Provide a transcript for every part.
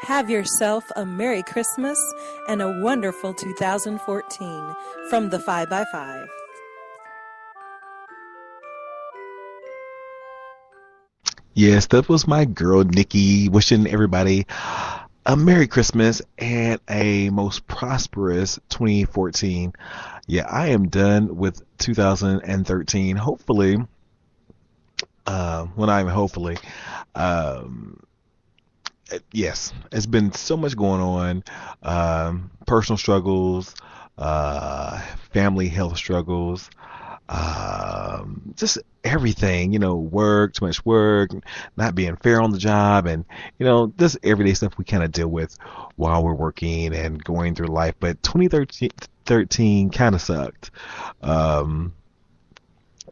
Have yourself a Merry Christmas and a wonderful 2014 from the 5x5. Yes, that was my girl Nikki wishing everybody a Merry Christmas and a most prosperous 2014. Yeah, I am done with 2013. Hopefully, well, not even hopefully. Um, yes, it's been so much going on. Personal struggles, uh, family health struggles, just everything, work, too much work, not being fair on the job, and just everyday stuff we kind of deal with while we're working and going through life. But 2013 kind of sucked. Um,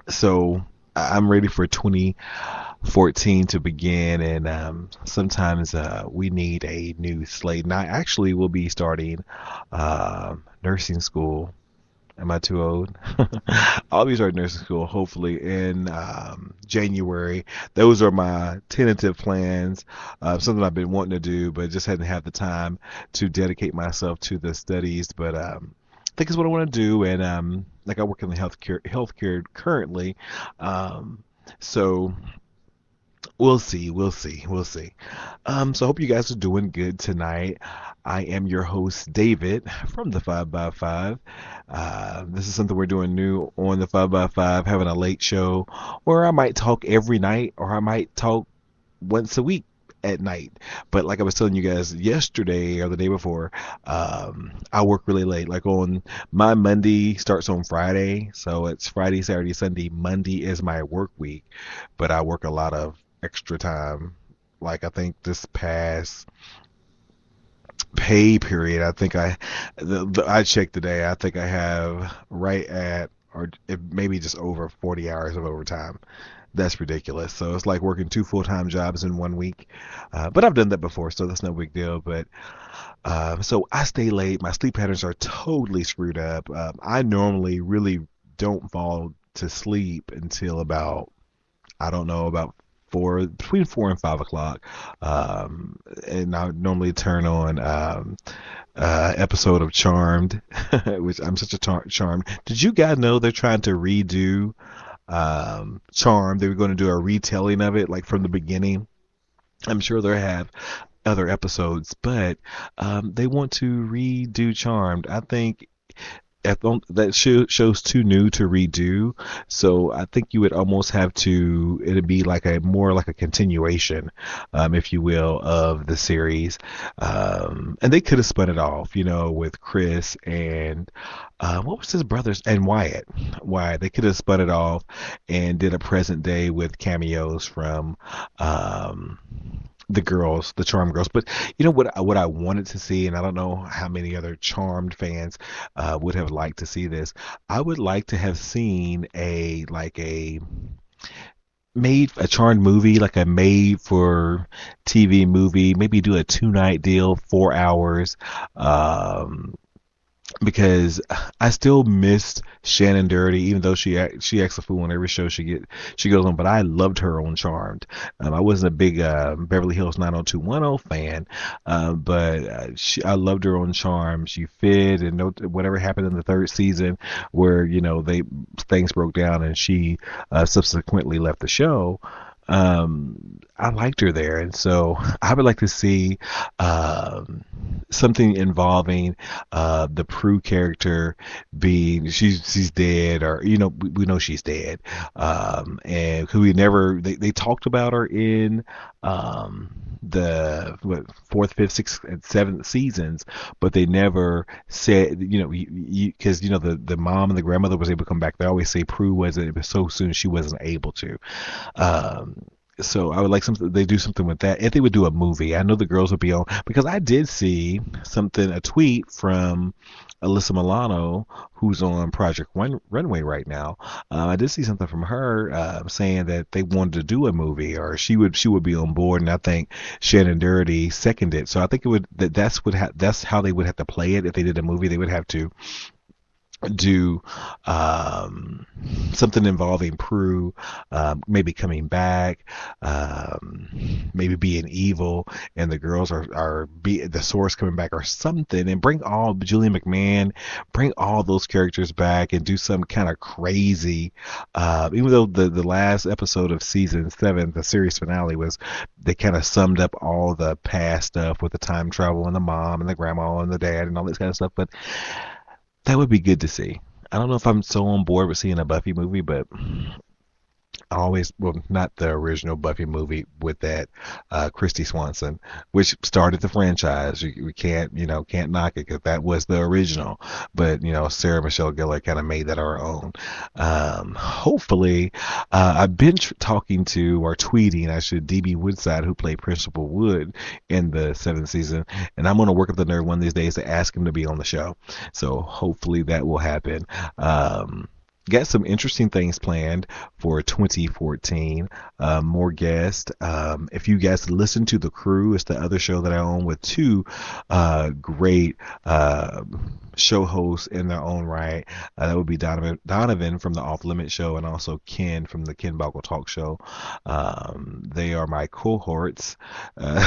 so I'm ready for 2014 to begin, and sometimes we need a new slate. And I actually will be starting nursing school. Am I too old? I'll be starting nursing school hopefully in January. Those are my tentative plans. Something I've been wanting to do, but just hadn't had the time to dedicate myself to the studies. But I think it's what I want to do, and like I work in the healthcare currently, so we'll see. So I hope you guys are doing good tonight. I am your host, David, from the 5x5. This is something we're doing new on the 5x5, having a late show where I might talk every night or I might talk once a week at night. But like I was telling you guys yesterday or the day before, I work really late. Like on my Monday starts on Friday. So it's Friday, Saturday, Sunday. Monday is my work week, but I work a lot of extra time. Like I think this past pay period, I checked today. I think I have right at or maybe just over 40 hours of overtime. That's ridiculous. So it's like working two full-time jobs in one week. But I've done that before, so that's no big deal. But so I stay late. My sleep patterns are totally screwed up. I normally really don't fall to sleep until about, I don't know, about between 4 and 5 o'clock. And I normally turn on episode of Charmed, which I'm such a Charmed. Did you guys know they're trying to redo Charmed? They were going to do a retelling of it, like from the beginning. I'm sure they have other episodes, but they want to redo Charmed. I think that show's too new to redo, so I think you would almost have to. It'd be like a more like a continuation, if you will, of the series. And they could have spun it off, with Chris and what was his brothers and Wyatt. Wyatt. They could have spun it off and did a present day with cameos from the girls, the Charmed girls. But what I wanted to see, and I don't know how many other Charmed fans would have liked to see this. I would like to have seen made a Charmed movie, like a made for TV movie. Maybe do a 2 night deal, 4 hours. Because I still missed Shannon Doherty, even though she acts a fool on every show she goes on. But I loved her on Charmed. I wasn't a big Beverly Hills 90210 fan, but I loved her on Charmed. She fit, and whatever happened in the third season, where things broke down, and she subsequently left the show. I liked her there, and so I would like to see something involving the Prue character being she's dead, or we know she's dead, and who they talked about her in the fourth, fifth, sixth, and seventh seasons, but they never said because the mom and the grandmother was able to come back. They always say Prue wasn't. It was so soon she wasn't able to. So I would like they do something with that. If they would do a movie, I know the girls would be on, because I did see a tweet from Alyssa Milano, who's on Project Runway right now. I did see something from her saying that they wanted to do a movie, or she would be on board, and I think Shannon Doherty seconded. So I think that's how they would have to play it if they did a movie. They would have to do something involving Prue, maybe coming back, maybe being evil, and the girls are the source coming back or something, and bring all Julian McMahon, bring all those characters back and do some kind of crazy. Even though the last episode of season 7, the series finale, was they kind of summed up all the past stuff with the time travel and the mom and the grandma and the dad and all this kind of stuff, but that would be good to see. I don't know if I'm so on board with seeing a Buffy movie, but well, not the original Buffy movie with that Christy Swanson, which started the franchise. We can't knock it because that was the original. But Sarah Michelle Gellar kind of made that our own. Hopefully, I've been talking to or tweeting, DB Woodside, who played Principal Wood in the 7th season, and I'm going to work up the nerve one of these days to ask him to be on the show. So hopefully that will happen. Got some interesting things planned for 2014. More guests. If you guys listen to The Crew, it's the other show that I own with 2 great show hosts in their own right. That would be Donovan from the Off Limit Show, and also Ken from the Ken Boggle Talk Show. They are my cohorts,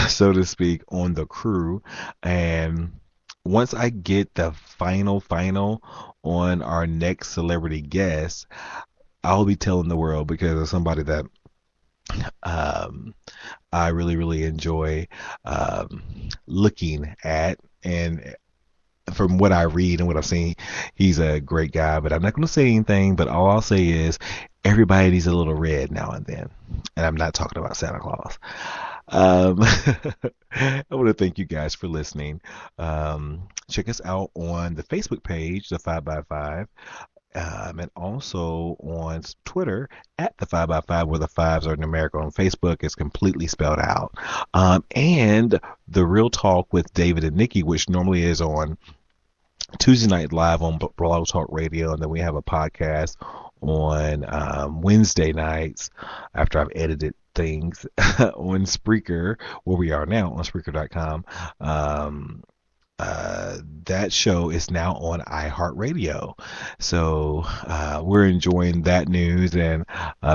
so to speak, on The Crew. And once I get the final on our next celebrity guest, I'll be telling the world, because of somebody that I really, really enjoy looking at. And from what I read and what I've seen, he's a great guy. But I'm not going to say anything, but all I'll say is everybody needs a little red now and then. And I'm not talking about Santa Claus. I want to thank you guys for listening. Check us out on the Facebook page, the 5x5, and also on Twitter at the 5x5, where the 5s are numerical. On Facebook, it's completely spelled out. And the Real Talk with David and Nikki, which normally is on Tuesday night live on Blog Talk Radio, and then we have a podcast on Wednesday nights after I've edited things on Spreaker, where we are now on Spreaker.com. That show is now on iHeartRadio. So we're enjoying that news and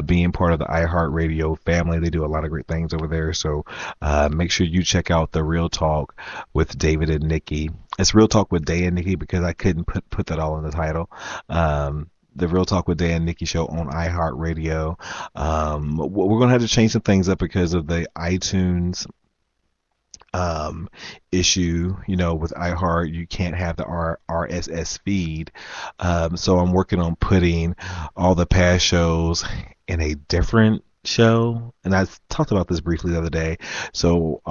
being part of the iHeartRadio family. They do a lot of great things over there. So make sure you check out the Real Talk with David and Nikki. It's Real Talk with Day and Nikki because I couldn't put that all in the title. The Real Talk with Dan and Nikki show on iHeartRadio. We're going to have to change some things up because of the iTunes issue. With iHeart, you can't have the RSS feed. So I'm working on putting all the past shows in a different show, and I talked about this briefly the other day. So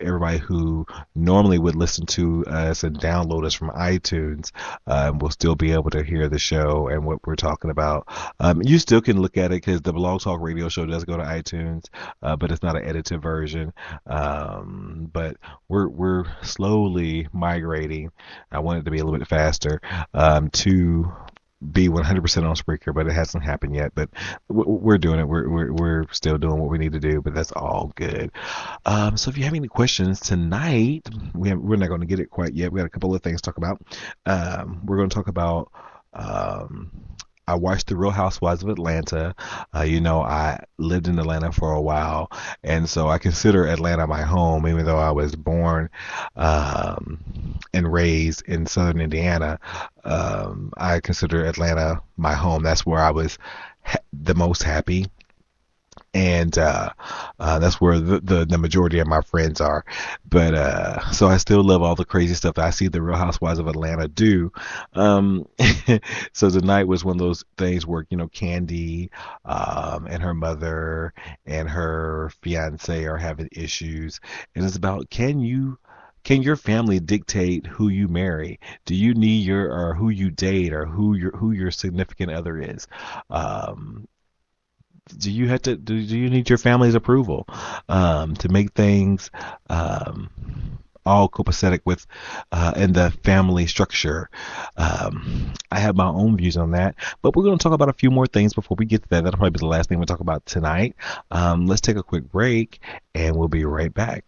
everybody who normally would listen to us and download us from iTunes will still be able to hear the show and what we're talking about. You still can look at it because the Blog Talk Radio show does go to iTunes, but it's not an edited version. But we're slowly migrating. I want it to be a little bit faster to be 100% on Spreaker, but it hasn't happened yet. But we're doing it. We're still doing what we need to do, but that's all good. So if you have any questions tonight, we're not going to get it quite yet. We got a couple of things to talk about. We're going to talk about I watched The Real Housewives of Atlanta. I lived in Atlanta for a while, and so I consider Atlanta my home, even though I was born and raised in southern Indiana. I consider Atlanta my home. That's where I was the most happy. And that's where the majority of my friends are. But so I still love all the crazy stuff that I see the Real Housewives of Atlanta do. So tonight was one of those things where, Candy and her mother and her fiance are having issues. And it's about, can your family dictate who you marry? Do you need or who you date, or who your significant other is? Do you need your family's approval to make things all copacetic with in the family structure? I have my own views on that, but we're going to talk about a few more things before we get to that. That'll probably be the last thing we'll talk about tonight. Let's take a quick break, and we'll be right back.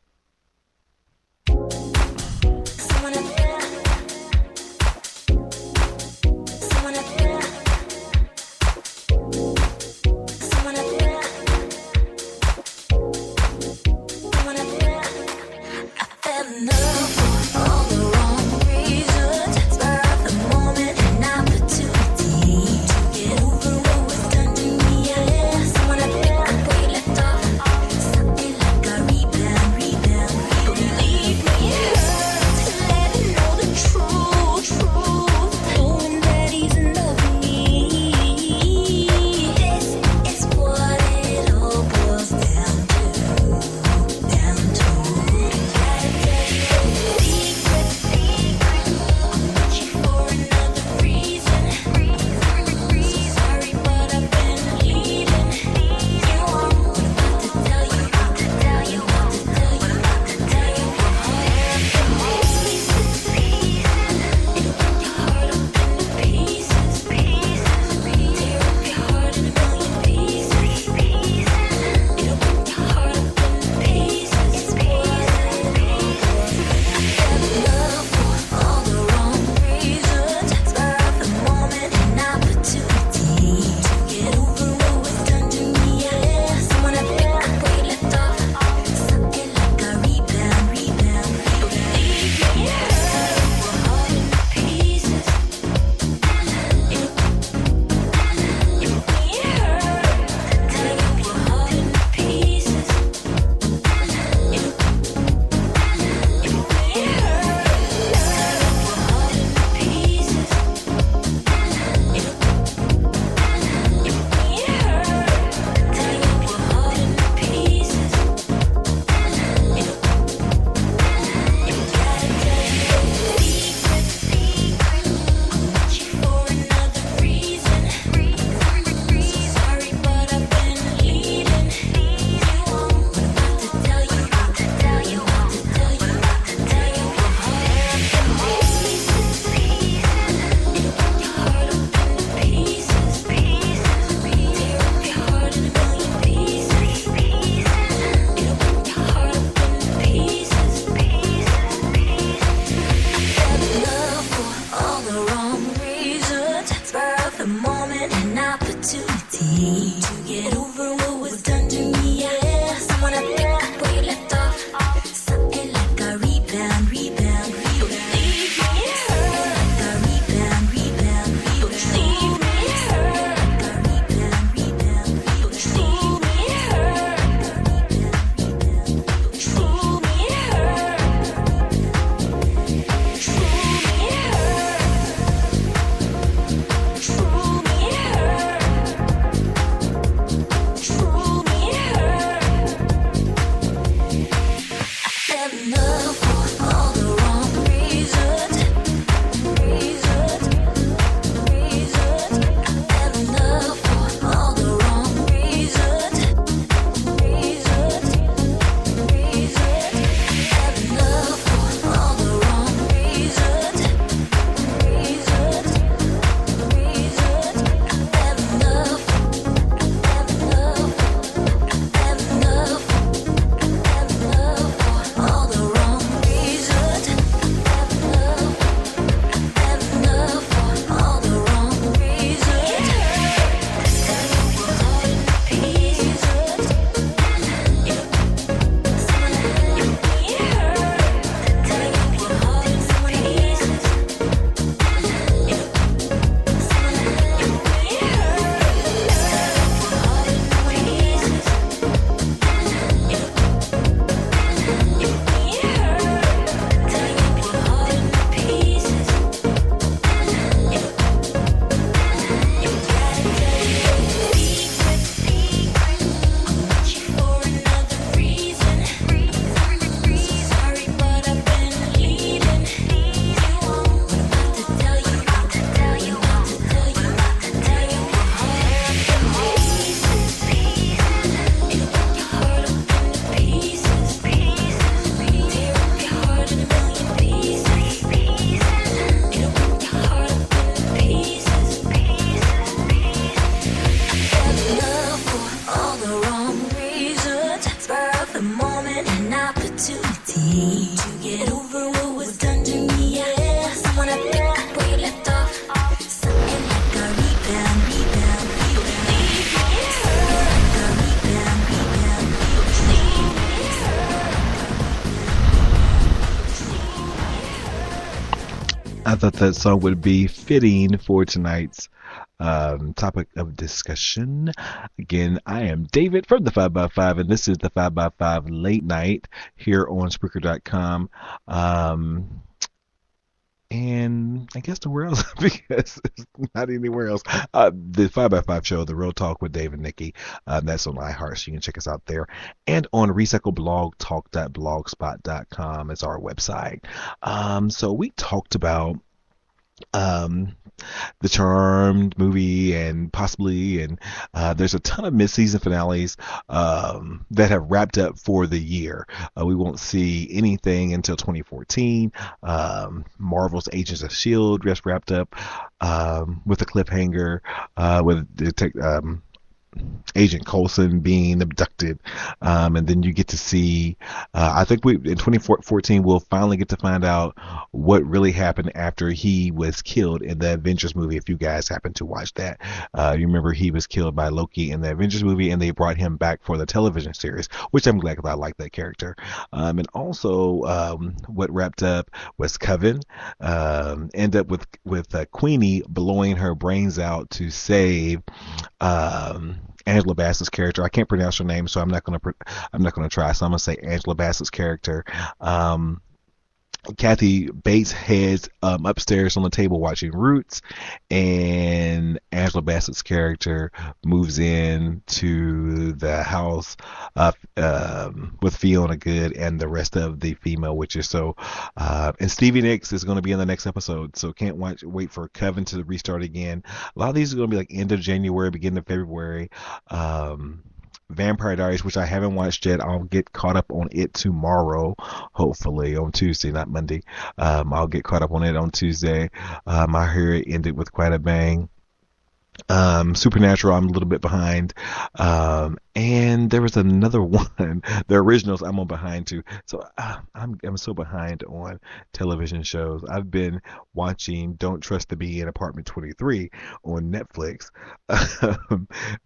moment, an opportunity to get over what was done to me. Yeah, someone I pick up where you left off. Something like a rebound, rebound, rebound. Like a rebound, rebound, rebound. I thought that song would be fitting for tonight's topic of discussion. Again, I am David from the 5x5, and this is the 5x5 Late Night here on Spreaker.com. And I guess nowhere else because it's not anywhere else. The 5x5 show, The Real Talk with Dave and Nikki, that's on iHeart, so you can check us out there. And on recycleblogtalk.blogspot.com is our website. So we talked about the Charmed movie and there's a ton of mid-season finales that have wrapped up for the year. We won't see anything until 2014. Marvel's Agents of S.H.I.E.L.D. just wrapped up with a cliffhanger with Agent Coulson being abducted, and then you get to see I think in 2014 we'll finally get to find out what really happened after he was killed in the Avengers movie. If you guys happen to watch that, you remember he was killed by Loki in the Avengers movie, and they brought him back for the television series, which I'm glad because I like that character. And also what wrapped up was Coven end up with Queenie blowing her brains out to save Angela Bassett's character. I can't pronounce her name, so I'm not gonna try. So I'm gonna say Angela Bassett's character. Kathy Bates heads upstairs on the table watching Roots, and Angela Bassett's character moves in to the house with Fiona Good and the rest of the female witches. So, and Stevie Nicks is going to be in the next episode, so can't wait for Coven to restart again. A lot of these are going to be like end of January, beginning of February. Vampire Diaries, which I haven't watched yet. I'll get caught up on it tomorrow, hopefully on Tuesday, not Monday. I'll get caught up on it on Tuesday. I hear it ended with quite a bang. Supernatural, I'm a little bit behind. And there was another one, the originals I'm on behind too. So I'm so behind on television shows. I've been watching Don't Trust the Bee in Apartment 23 on Netflix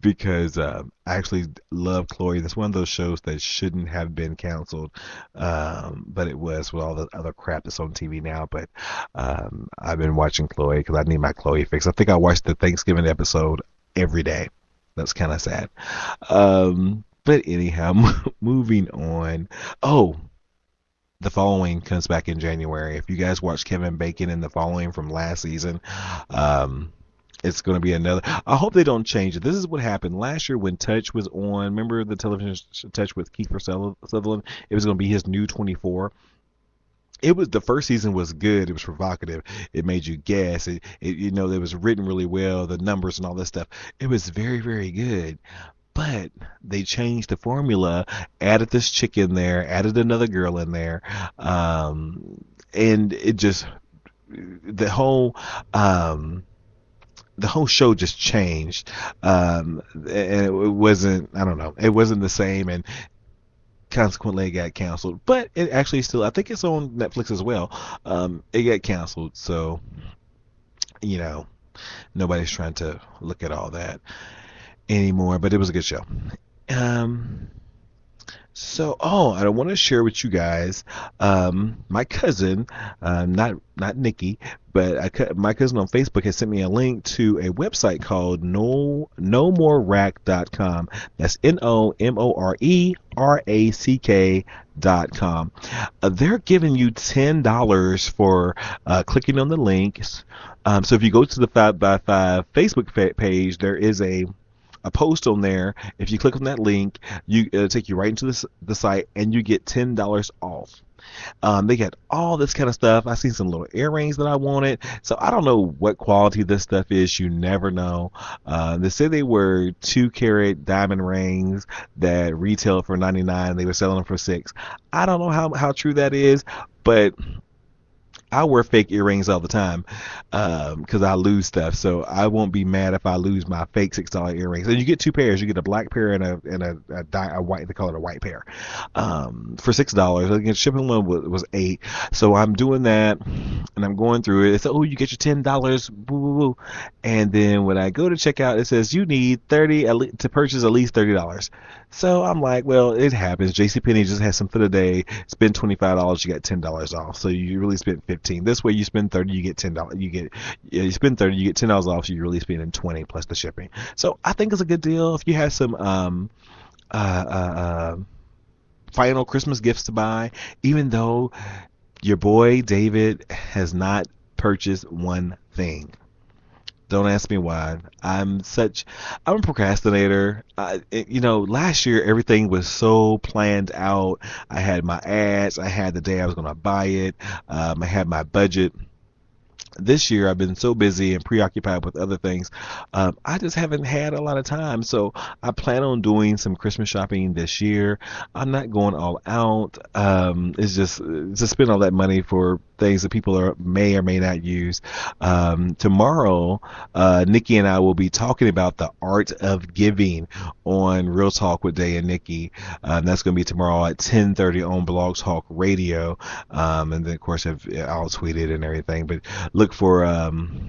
because I actually love Chloe. That's one of those shows that shouldn't have been canceled, but it was with all the other crap that's on TV now. But I've been watching Chloe because I need my Chloe fix. I think I watched the Thanksgiving episode every day. That's kind of sad. But anyhow, moving on. Oh, The Following comes back in January. If you guys watched Kevin Bacon in The Following from last season, it's going to be another. I hope they don't change it. This is what happened last year when Touch was on. Remember the television Touch with Kiefer Sutherland? It was going to be his new 24. It was, the first season was good. It was provocative. It made you guess. It was written really well. The numbers and all this stuff. It was very, very good. But they changed the formula, added this chick in there, added another girl in there, and it just the whole show just changed, and it wasn't. I don't know. It wasn't the same, and consequently it got canceled. But it actually still, I think it's on Netflix as well. It got canceled, so nobody's trying to look at all that anymore. But it was a good show. So I want to share with you guys my cousin, not Nikki, but my cousin on Facebook has sent me a link to a website called nomorerack.com. That's NOMORERACK.com. They're giving you $10 for clicking on the links. So if you go to the 5x5 Facebook page, there is a post on there. If you click on that link, it'll take you right into the site, and you get $10 off. They got all this kind of stuff. I seen some little earrings that I wanted. So I don't know what quality this stuff is. You never know. They said they were 2-carat diamond rings that retail for $99. They were selling them for $6. I don't know how true that is, but I wear fake earrings all the time because I lose stuff. So I won't be mad if I lose my fake $6 earrings. And you get two pairs. You get a black pair and a white. They call it a white pair for $6. Again, shipping one was $8. So I'm doing that, and I'm going through it. It's oh, you get your $10. Woo, woo, woo. And then when I go to check out, it says you need 30 to purchase at least $30. So I'm like, well, it happens. JCPenney just has some for the day. Spend $25, you got $10 off. So you really spent 15. This way you spend 30, you get $10. You spend 30, you get $10 off. So you're really spending 20 plus the shipping. So I think it's a good deal if you have some final Christmas gifts to buy. Even though your boy David has not purchased one thing. Don't ask me why. I'm a procrastinator. Last year everything was so planned out. I had my ads. I had the day I was going to buy it. I had my budget. This year I've been so busy and preoccupied with other things. I just haven't had a lot of time. So I plan on doing some Christmas shopping this year. I'm not going all out. It's just to spend all that money for things that people may or may not use. Tomorrow, Nikki and I will be talking about the art of giving on Real Talk with Day and Nikki. That's going to be tomorrow at 10:30 on Blog Talk Radio. And then, of course, I'll tweet it and everything. But look for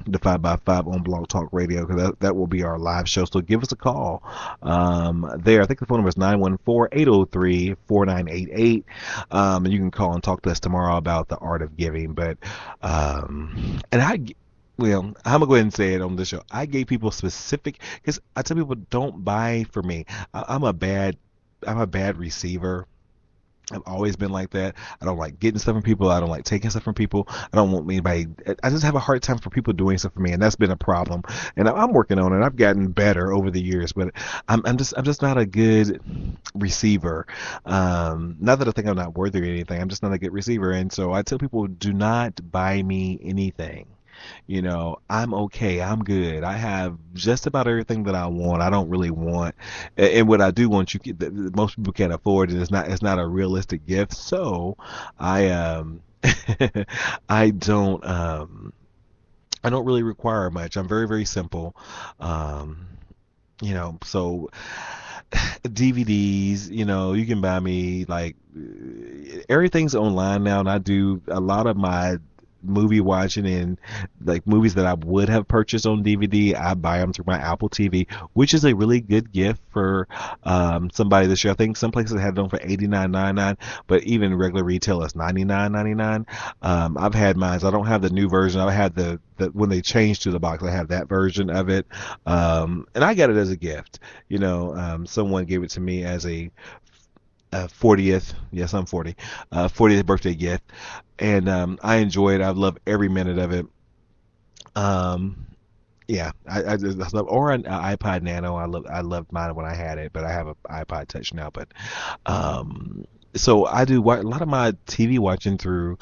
the 5x5 on Blog Talk Radio because that will be our live show. So give us a call there. I think the phone number is 914-803-4988. And you can call and talk to us tomorrow about the art of giving. But I'm gonna go ahead and say it on this show. I gave people specific because I tell people don't buy for me. I'm a bad receiver. I've always been like that. I don't like getting stuff from people. I don't like taking stuff from people. I don't want anybody. I just have a hard time for people doing stuff for me, and that's been a problem. And I'm working on it. I've gotten better over the years, but I'm just not a good receiver. Not that I think I'm not worthy of anything. I'm just not a good receiver, and so I tell people, do not buy me anything. I'm okay. I'm good. I have just about everything that I want. I don't really want, and what I do want, most people can't afford, and it's not a realistic gift. So I I don't really require much. I'm very, very simple. So DVDs, you can buy me like everything's online now, and I do a lot of my movie watching and like movies that I would have purchased on DVD. I buy them through my Apple TV, which is a really good gift for somebody this year. I think some places had it on for $89.99, but even regular retail is $99.99. I've had mine. So I don't have the new version. I had the when they changed to the box, I have that version of it, and I got it as a gift. Someone gave it to me as a 40th, yes, I'm 40, 40th birthday gift, and I enjoy it. I love every minute of it. Yeah, I just love, or an iPod Nano. I loved mine when I had it, but I have an iPod Touch now. But so I do a lot of my TV watching through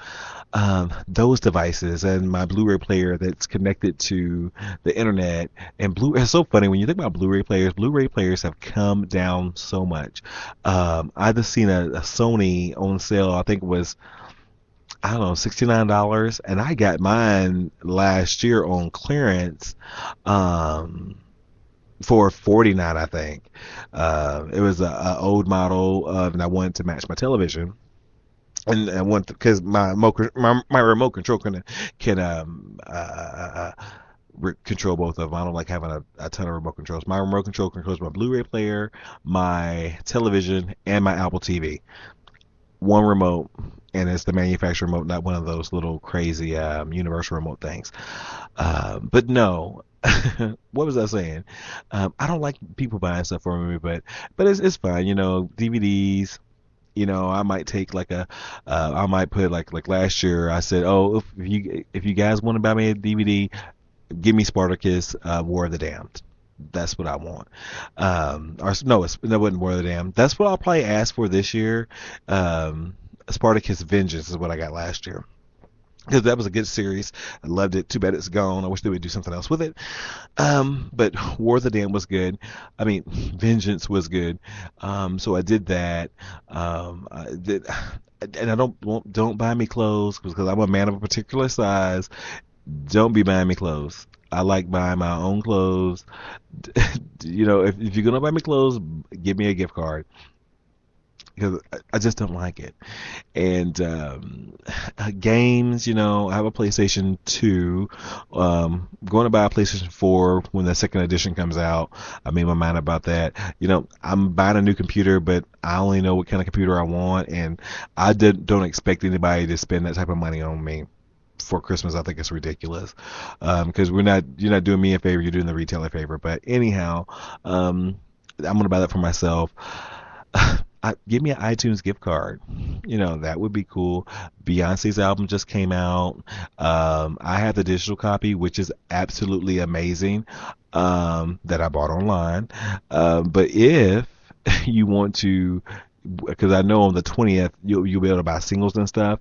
those devices and my Blu-ray player that's connected to the internet. And it's so funny when you think about Blu-ray players. Blu-ray players have come down so much. I just seen a Sony on sale. I think it was, I don't know, $69, and I got mine last year on clearance for $49, I think. It was a old model, and I wanted to match my television. And I want, because my remote control can control both of them. I don't like having a ton of remote controls. My remote control controls my Blu-ray player, my television, and my Apple TV. One remote, and it's the manufacturer remote, not one of those little crazy universal remote things. But no, what was I saying? I don't like people buying stuff for me, but it's fine. DVDs. I might take I might put like last year I said, oh, if you guys want to buy me a DVD, give me Spartacus, War of the Damned. That's what I want. Or no, that wasn't War of the Damned. That's what I'll probably ask for this year. Spartacus Vengeance is what I got last year. Because that was a good series. I loved it. Too bad it's gone. I wish they would do something else with it. But War of the Damned was good. I mean, Vengeance was good. So I did that. and I don't buy me clothes because I'm a man of a particular size. Don't be buying me clothes. I like buying my own clothes. If you're gonna buy me clothes, give me a gift card because I just don't like it. And games, I have a PlayStation 2. Going to buy a PlayStation 4 when the second edition comes out. I made my mind about that. I'm buying a new computer, but I only know what kind of computer I want, and I don't expect anybody to spend that type of money on me for Christmas. I think it's ridiculous because you're not doing me a favor, you're doing the retailer a favor. But anyhow, I'm gonna buy that for myself. Give me an iTunes gift card. That would be cool. Beyonce's album just came out. I have the digital copy, which is absolutely amazing, that I bought online. But if you want to, because I know on the 20th you'll be able to buy singles and stuff.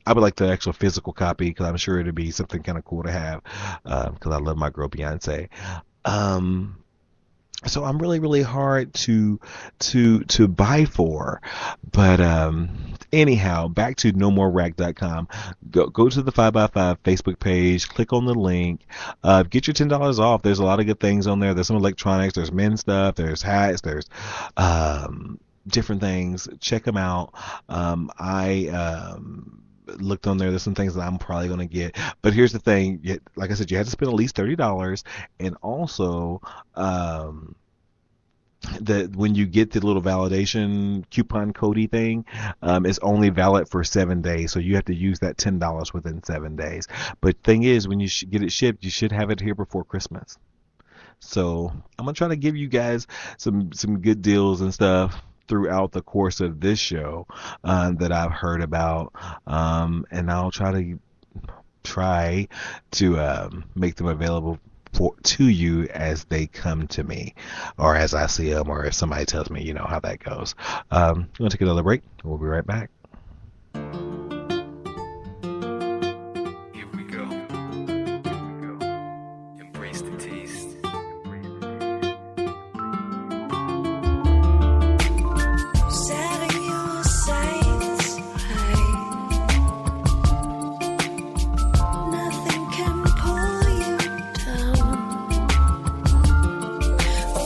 I would like the actual physical copy because I'm sure it'd be something kind of cool to have because I love my girl Beyonce. So I'm really, really hard to buy for. But anyhow, back to nomorerack.com. Go to the 5x5 Facebook page, click on the link, get your $10 off. There's a lot of good things on there. There's some electronics, there's men's stuff, there's hats, there's different things. Check them out. I looked on there. There's some things that I'm probably going to get. But here's the thing. Like I said, you have to spend at least $30. And also, when you get the little validation coupon codey thing, it's only valid for 7 days. So you have to use that $10 within 7 days. But thing is, when you get it shipped, you should have it here before Christmas. So I'm going to try to give you guys some good deals and stuff throughout the course of this show that I've heard about, and I'll try to make them available to you as they come to me, or as I see them, or if somebody tells me, how that goes. We're gonna take another break. We'll be right back. Here we go. Embrace the taste. Setting your sights high, nothing can pull you down. Oh,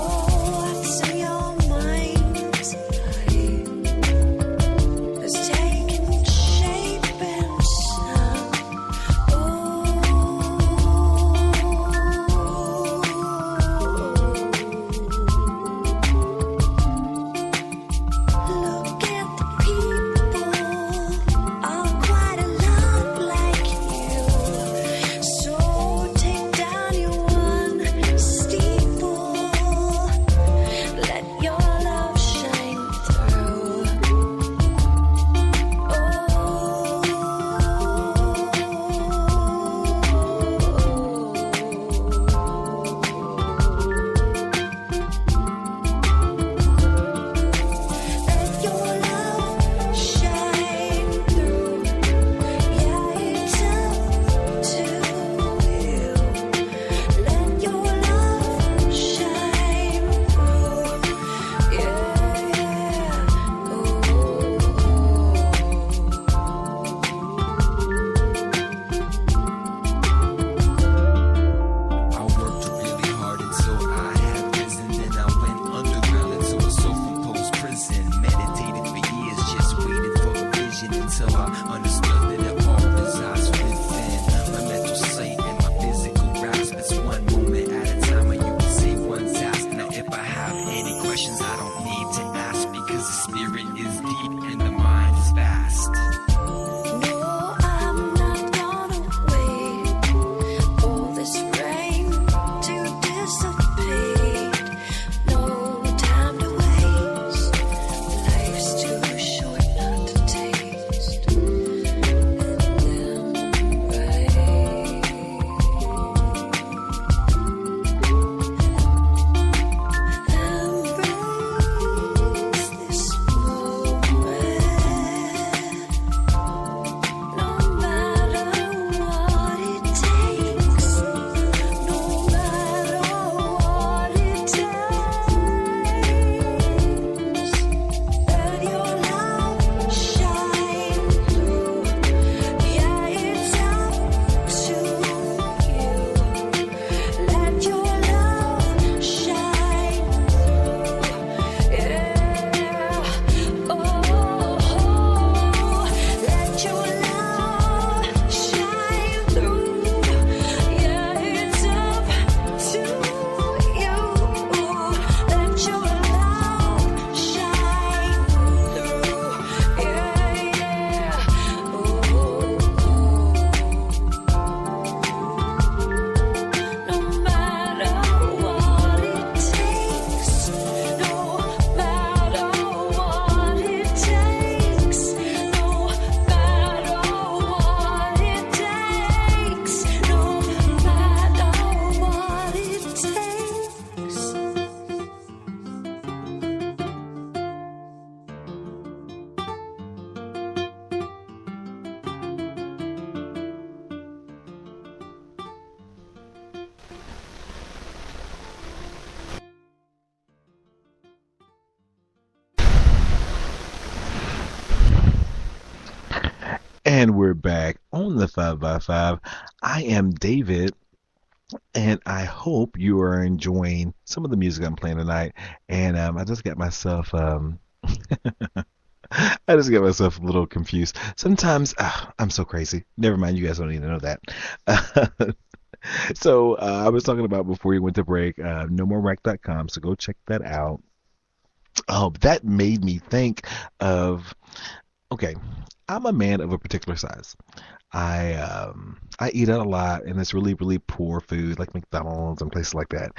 what's in your mind's eye is taking shape and sound. Look at the people, all quite a lot like you. So take down your one steeple, let your love shine through. Let your love shine through. Yeah, it's up to you. Let your love shine through. I worked really hard until I had risen. Then I went underground into a self-imposed prison. Meditated for years, just waited for a vision until I understood that it all resides within my mental state and my physical grasp. It's one moment at a time, or you can say one task. Now, if I have any questions, I don't need to ask because the spirit is deep and the mind is vast. No, I'm not gonna wait for this rain to dissipate. No time to waste. Life's too short not to taste. And we're back on the 5 by 5. I am David, and I hope you are enjoying some of the music I'm playing tonight. And I just got myself I just got myself a little confused. Sometimes I'm so crazy. Never mind, you guys don't need to know that. I was talking about before you went to break, nomorerack.com, so go check that out. Oh, that made me think of, okay, I'm a man of a particular size. I eat out a lot, and it's really, really poor food, like McDonald's and places like that.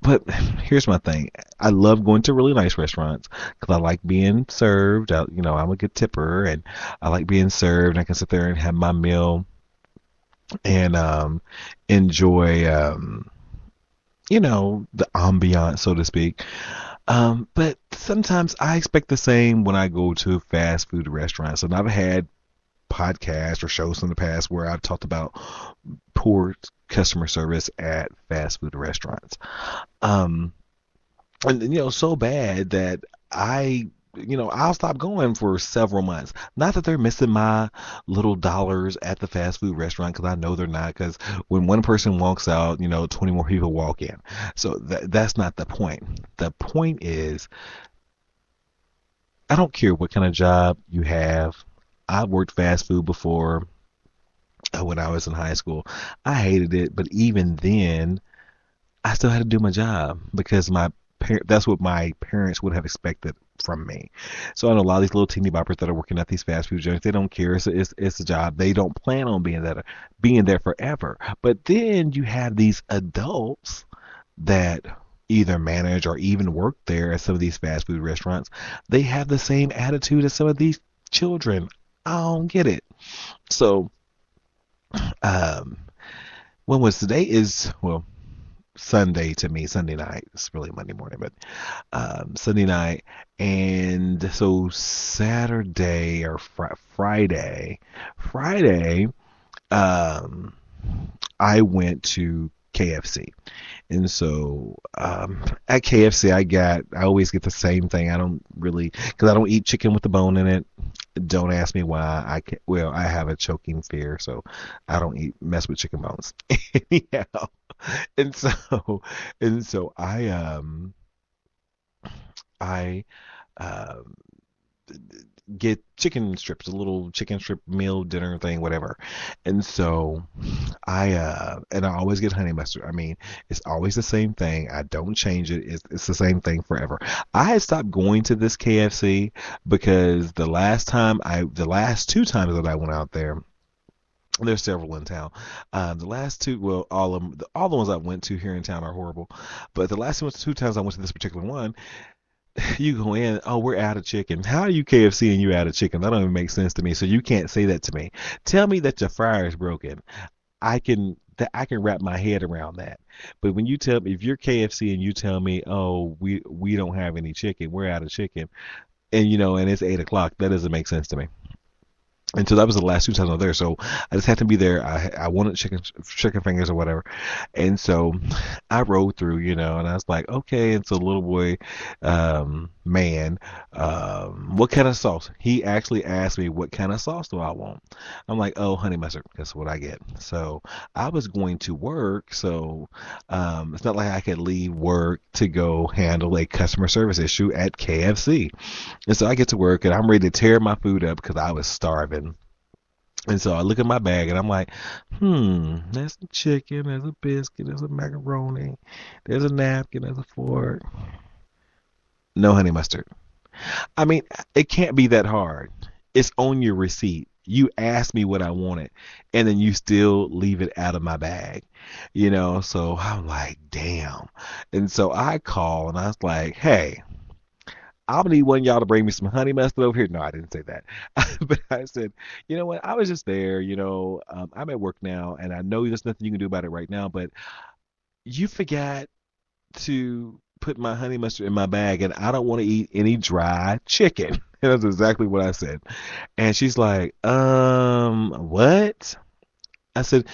But here's my thing. I love going to really nice restaurants because I like being served. I'm a good tipper, and I like being served. I can sit there and have my meal and enjoy, the ambiance, so to speak. But sometimes I expect the same when I go to fast food restaurants. And I've had podcasts or shows in the past where I've talked about poor customer service at fast food restaurants. Um, and so bad that I'll stop going for several months. Not that they're missing my little dollars at the fast food restaurant, because I know they're not. Because when one person walks out, 20 more people walk in. So that's not the point. The point is, I don't care what kind of job you have. I've worked fast food before when I was in high school. I hated it, but even then, I still had to do my job because that's what my parents would have expected from me. So I know a lot of these little teeny boppers that are working at these fast food joints, they don't care. It's a job. They don't plan on being there forever. But then you have these adults that either manage or even work there at some of these fast food restaurants. They have the same attitude as some of these children. I don't get it. So, um, when was today is, well, Sunday to me, Sunday night. It's really Monday morning, but Sunday night. And so Saturday or Friday, um, I went to KFC. And so at KFC, I always get the same thing. I don't really, because I don't eat chicken with the bone in it. Don't ask me why. I have a choking fear, so I don't mess with chicken bones. Anyhow, and so I um get chicken strips, a little chicken strip meal dinner thing, whatever. And so I always get honey mustard. I mean, it's always the same thing. I don't change it. It's the same thing forever. I had stopped going to this KFC because the last two times that I went out there, there's several in town. The last two, well, all the ones I went to here in town are horrible. But the last two times I went to this particular one, you go in, oh, we're out of chicken. How are you KFC and you out of chicken? That don't even make sense to me. So you can't say that to me. Tell me that your fryer is broken. I can wrap my head around that. But when you tell me, if you're KFC and you tell me, oh, we don't have any chicken, we're out of chicken, and it's 8 o'clock, that doesn't make sense to me. And so that was the last two times I was there. So I just had to be there. I wanted chicken fingers or whatever. And so I rode through, and I was like, okay. And so the little boy, man, what kind of sauce? He actually asked me, what kind of sauce do I want? I'm like, oh, honey mustard. That's what I get. So I was going to work. So it's not like I could leave work to go handle a customer service issue at KFC. And so I get to work and I'm ready to tear my food up because I was starving. And so I look at my bag and I'm like, there's some chicken, there's a biscuit, there's a macaroni, there's a napkin, there's a fork. No honey mustard. I mean, it can't be that hard. It's on your receipt. You asked me what I wanted, and then you still leave it out of my bag. So I'm like, damn. And so I call and I was like, hey, I'm gonna need one of y'all to bring me some honey mustard over here. No, I didn't say that, but I said, you know what? I was just there. I'm at work now, and I know there's nothing you can do about it right now. But you forgot to put my honey mustard in my bag, and I don't want to eat any dry chicken. And that's exactly what I said. And she's like, what? I said,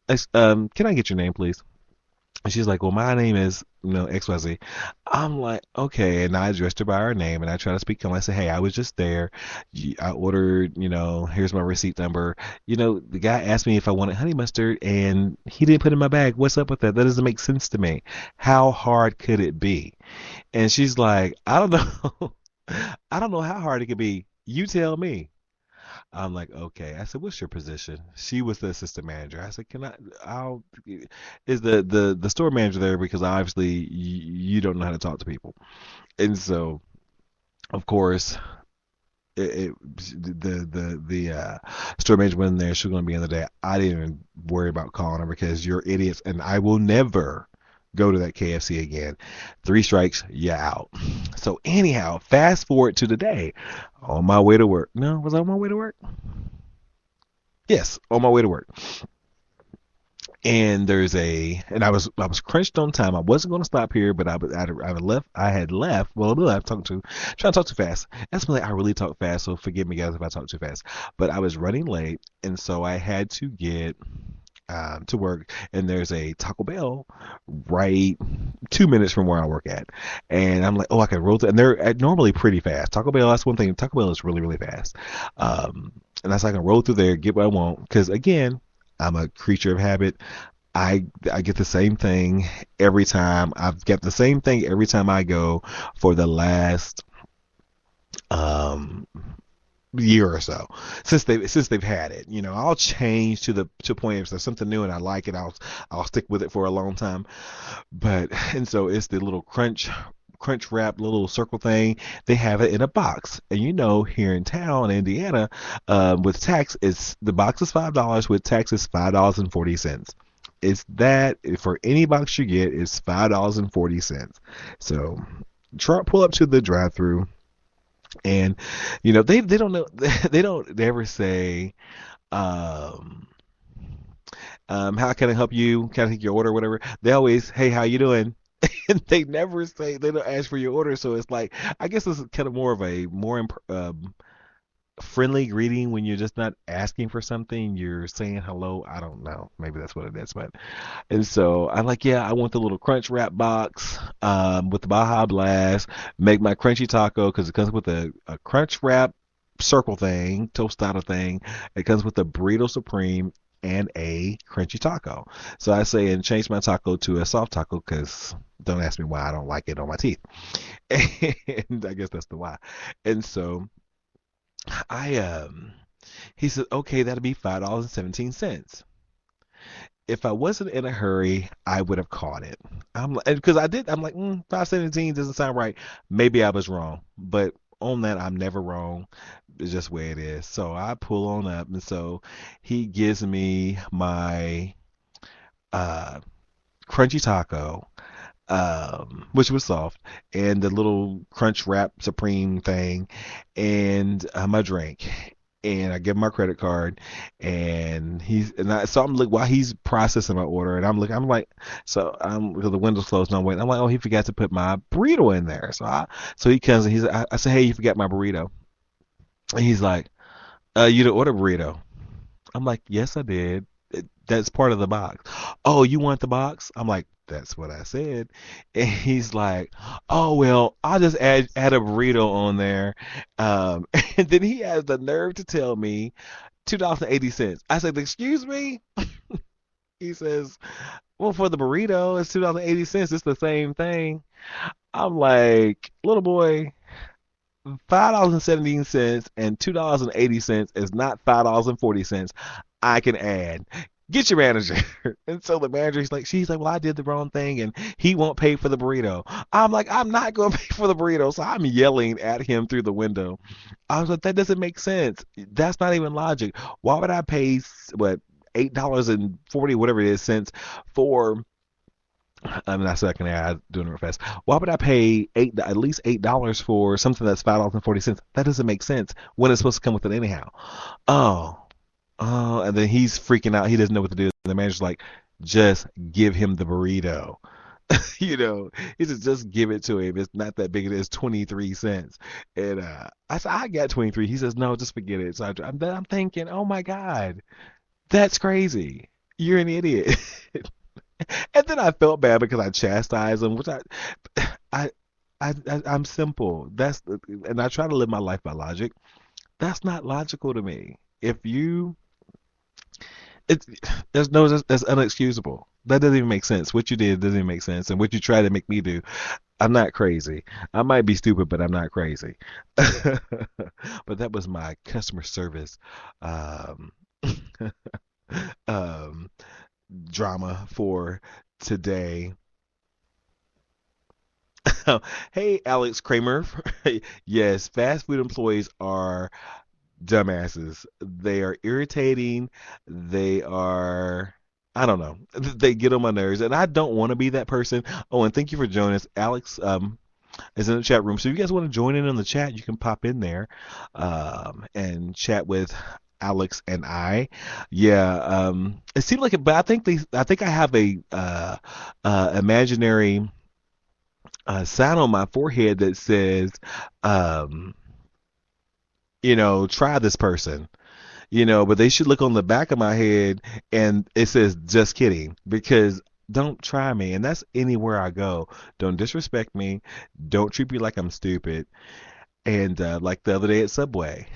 can I get your name, please? And she's like, well, my name is, XYZ. I'm like, okay. And I addressed her by her name and I try to speak to him. I said, hey, I was just there. I ordered, here's my receipt number. The guy asked me if I wanted honey mustard and he didn't put it in my bag. What's up with that? That doesn't make sense to me. How hard could it be? And she's like, I don't know. I don't know how hard it could be. You tell me. I'm like, okay. I said, what's your position? She was the assistant manager. I said, I'll, is the store manager there because obviously you don't know how to talk to people. And so, of course, the store manager went in there. She was going to be in the day. I didn't even worry about calling her because you're idiots, and I will never go to that KFC again. Three strikes, you out. So anyhow, fast forward to today. On my way to work. No, was I on my way to work? Yes, on my way to work. And I was crunched on time. I wasn't going to stop here, but I had left. Well, I'm trying to talk too fast. That's when I really talk fast, so forgive me guys if I talk too fast. But I was running late, and so I had to get to work, and there's a Taco Bell right 2 minutes from where I work at, and I'm like, oh, I can roll through, and they're normally pretty fast. Taco Bell, that's one thing. Taco Bell is really really fast, and that's I can roll through there, get what I want, because again, I'm a creature of habit. I get the same thing every time. I've got the same thing every time I go for the last um year or so since they've had it. I'll change to point if there's something new and I like it, I'll stick with it for a long time. But and so it's the little crunch wrap little circle thing. They have it in a box, and here in town, Indiana, with tax, it's the box is $5. With tax, is $5.40. It's that for any box you get, it's $5.40. So pull up to the drive-through, and they don't know. They don't ever say, um how can I help you, can I take your order, whatever. They always, hey, how you doing? And they never say, they don't ask for your order. So it's like, I guess this is kind of more of a friendly greeting. When you're just not asking for something, you're saying hello. I don't know, maybe that's what it is. But and so I'm like, yeah, I want the little crunch wrap box, with the Baja Blast. Make my crunchy taco because it comes with a crunch wrap circle thing, tostada thing. It comes with a burrito supreme and a crunchy taco. So I say, and change my taco to a soft taco because don't ask me why, I don't like it on my teeth. And I guess that's the why. And so I he said, okay, that'll be $5.17. If I wasn't in a hurry, I would have caught it. I'm like, because I'm like, 5.17 doesn't sound right. Maybe I was wrong, but on that, I'm never wrong. It's just the way it is. So I pull on up, and so he gives me my uh, crunchy taco, which was soft, and the little crunch wrap supreme thing, and my drink. And I give him my credit card, and so I'm like, while he's processing my order, and I'm like, so I'm because the window's closed, and I'm waiting. I'm like, oh, he forgot to put my burrito in there. So he comes and I say, hey, you forgot my burrito, and he's like, you didn't order burrito. I'm like, yes, I did. That's part of the box. Oh, you want the box? I'm like, that's what I said. And he's like, oh, well, I'll just add a burrito on there. And then he has the nerve to tell me $2.80. I said, excuse me? He says, well, for the burrito, it's $2.80. It's the same thing. I'm like, little boy, $5.17 and $2.80 is not $5.40. I can add. Get your manager. And so the manager's like, she's like, well, I did the wrong thing and he won't pay for the burrito. I'm like, I'm not going to pay for the burrito. So I'm yelling at him through the window. I was like, that doesn't make sense. That's not even logic. Why would I pay, what, $8.40, whatever it is, cents for, I mean, that's second ad doing it real fast. Why would I pay at least $8 for something that's $5.40? That doesn't make sense when it's supposed to come with it anyhow. Oh, and then he's freaking out. He doesn't know what to do. And the manager's like, just give him the burrito. He says, just give it to him. It's not that big. It is 23 cents. And I said, I got 23. He says, no, just forget it. So I'm thinking, oh my God, that's crazy. You're an idiot. And then I felt bad because I chastised them, which I, I'm simple. And I try to live my life by logic. That's not logical to me. If you, it's that's unexcusable. That doesn't even make sense. What you did doesn't even make sense, and what you try to make me do, I'm not crazy. I might be stupid, but I'm not crazy. But that was my customer service um, um, drama for today. Hey, Alex Kramer. Yes, fast food employees are dumbasses. They are irritating. They are, I don't know. They get on my nerves, and I don't want to be that person. Oh, and thank you for joining us. Alex is in the chat room. So if you guys want to join in the chat, you can pop in there and chat with Alex and I. Yeah, it seemed like it, but I think I have a imaginary sign on my forehead that says, um, try this person, but they should look on the back of my head and it says, just kidding, because don't try me. And that's anywhere I go. Don't disrespect me. Don't treat me like I'm stupid. And like the other day at Subway,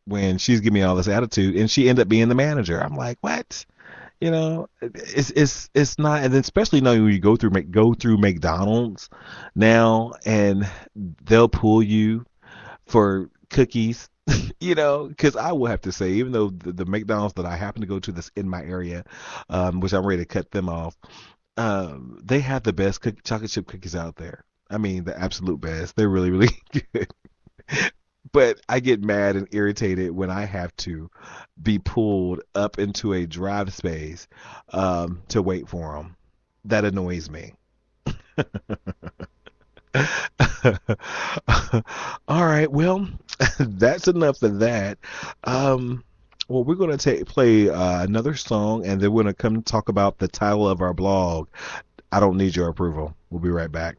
when she's giving me all this attitude and she ended up being the manager. I'm like, what? It's not, and then especially now when you go through McDonald's now, and they'll pull you for cookies, because I will have to say, even though the McDonald's that I happen to go to that's in my area, which I'm ready to cut them off, they have the best chocolate chip cookies out there. I mean, the absolute best. They're really, really good. But I get mad and irritated when I have to be pulled up into a drive space to wait for them. That annoys me. All right, well, that's enough of that. Well, we're going to play another song, and then we're going to come talk about the title of our blog. I don't need your approval. We'll be right back.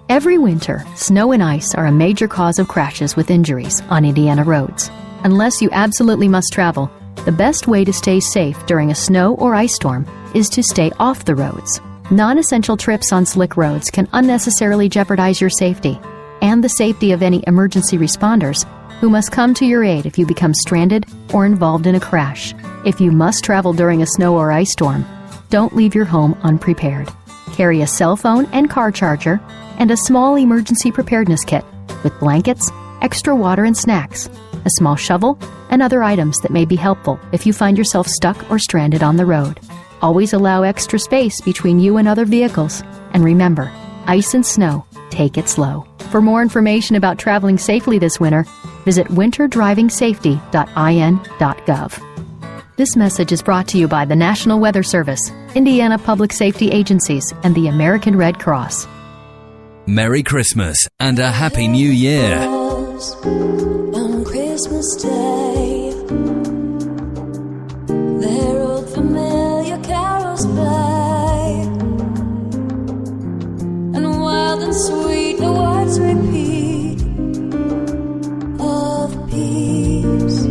Every winter, snow and ice are a major cause of crashes with injuries on Indiana roads. Unless you absolutely must travel, the best way to stay safe during a snow or ice storm is to stay off the roads. Non-essential trips on slick roads can unnecessarily jeopardize your safety and the safety of any emergency responders who must come to your aid if you become stranded or involved in a crash. If you must travel during a snow or ice storm, don't leave your home unprepared. Carry a cell phone and car charger and a small emergency preparedness kit with blankets, extra water and snacks, a small shovel, and other items that may be helpful if you find yourself stuck or stranded on the road. Always allow extra space between you and other vehicles. And remember, ice and snow, take it slow. For more information about traveling safely this winter, visit winterdrivingsafety.in.gov. This message is brought to you by the National Weather Service, Indiana Public Safety Agencies, and the American Red Cross. Merry Christmas and a Happy New Year. On Christmas Day, their old familiar carols play, and wild and sweet the words repeat of peace,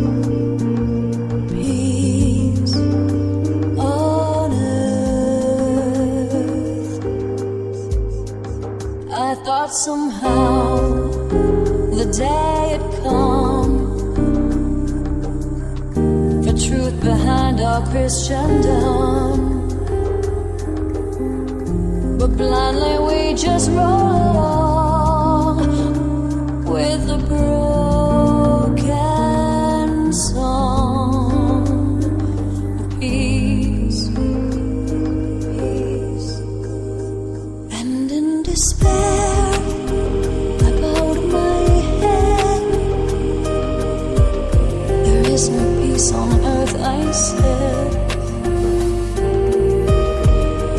peace on earth. I thought somehow the day had come for truth behind our Christendom, but blindly we just roll along with the broken song of peace, peace, and in despair no peace on earth, I said.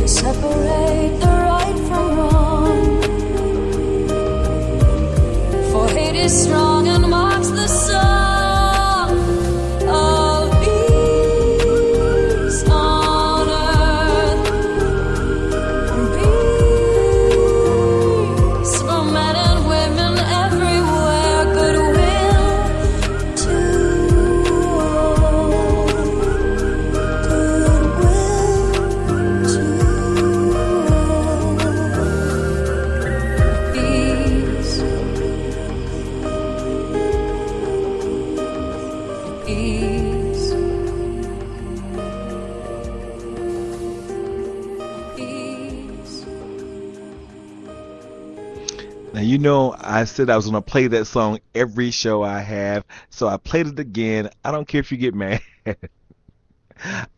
Separate the right from wrong, for hate is strong and marks the song of peace on earth, peace for men and women everywhere, goodwill to you know, I said I was going to play that song every show I have, so I played it again. I don't care if you get mad.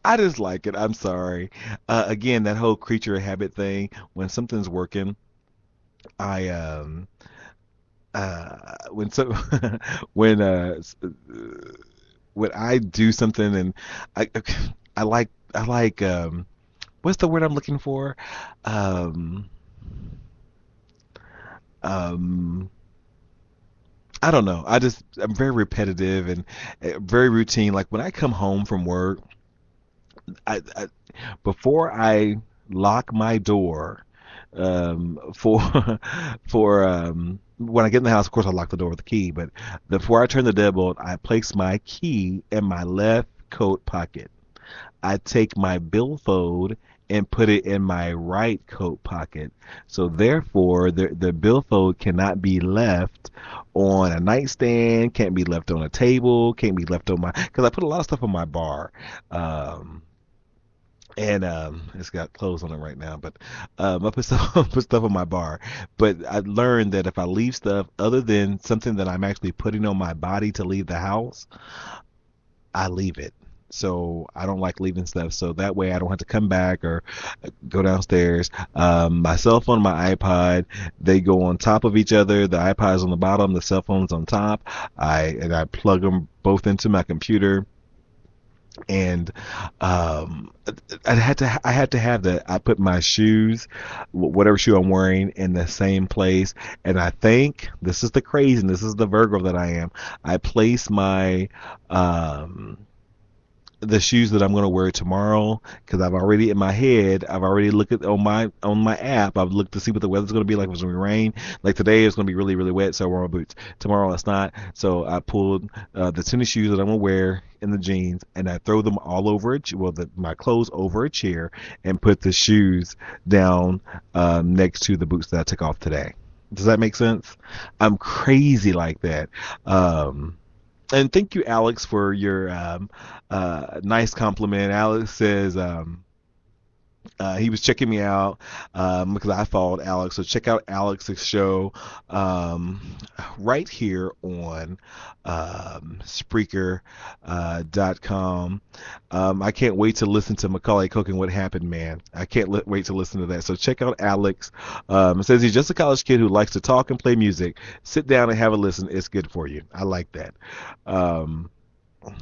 I just like it. I'm sorry. Again, that whole creature of habit thing. When something's working, I when so when when I do something and I I like what's the word I'm looking for? Um, um, I don't know. I'm very repetitive and very routine. Like when I come home from work, I before I lock my door for for when I get in the house, of course I lock the door with the key, but before I turn the deadbolt, I place my key in my left coat pocket. I take my billfold and put it in my right coat pocket. So therefore, the billfold cannot be left on a nightstand, can't be left on a table, can't be left on because I put a lot of stuff on my bar. And it's got clothes on it right now, but I put stuff on my bar. But I learned that if I leave stuff other than something that I'm actually putting on my body to leave the house, I leave it. So I don't like leaving stuff. So that way I don't have to come back or go downstairs. My cell phone, my iPod, they go on top of each other. The iPod's on the bottom, the cell phone's on top. I plug them both into my computer. And I had to have I put my shoes, whatever shoe I'm wearing, in the same place. And I think this is the crazy, and this is the Virgo that I am. I place my the shoes that I'm going to wear tomorrow, because I've already in my head, I've already looked at on my app, I've looked to see what the weather's going to be like. If it's going to be rain, like today it's going to be really, really wet, so I wear my boots. Tomorrow it's not, so I pulled the tennis shoes that I'm going to wear in the jeans, and I throw them all over my clothes over a chair, and put the shoes down next to the boots that I took off today. Does that make sense? I'm crazy like that. And thank you, Alex, for your nice compliment. Alex says he was checking me out because I followed Alex. So check out Alex's show right here on Spreaker.com. I can't wait to listen to Macaulay Culkin, What Happened, Man. I can't wait to listen to that. So check out Alex. It says he's just a college kid who likes to talk and play music. Sit down and have a listen. It's good for you. I like that.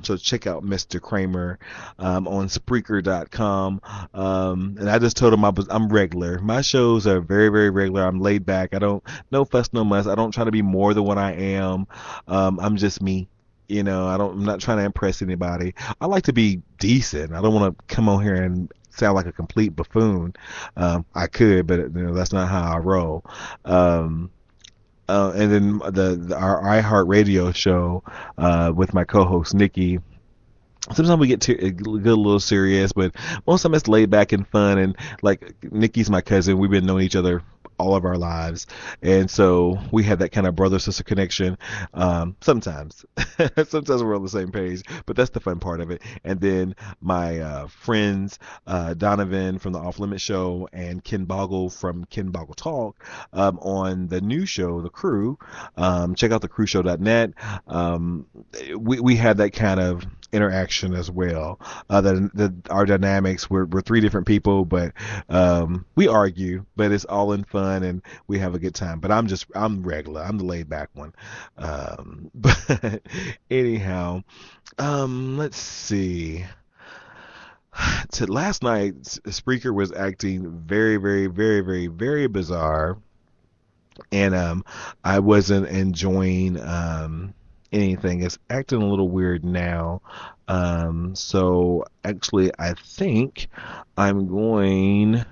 So check out Mr. Kramer on Spreaker.com. And I just told him I'm regular. My shows are very, very regular. I'm laid back. No fuss, no muss. I don't try to be more than what I am. I'm just me. You know, I'm not trying to impress anybody. I like to be decent. I don't want to come on here and sound like a complete buffoon. I could, but that's not how I roll. And then our iHeartRadio show with my co-host Nikki. Sometimes we get a little serious, but most of the time it's laid back and fun. And like Nikki's my cousin, we've been knowing each other all of our lives, and so we have that kind of brother-sister connection. Sometimes we're on the same page, but that's the fun part of it. And then my friends Donovan from the Off Limit Show and Ken Boggle from Ken Boggle Talk on the new show, The Crew. Check out thecrewshow.net. We had that kind of interaction as well. Our dynamics, we're three different people, but we argue, but it's all in fun and we have a good time. But I'm regular. I'm the laid back one. But anyhow, let's see. Last night, Spreaker was acting very, very, very, very, very bizarre, and I wasn't enjoying anything. It's acting a little weird now. So actually, I think I'm going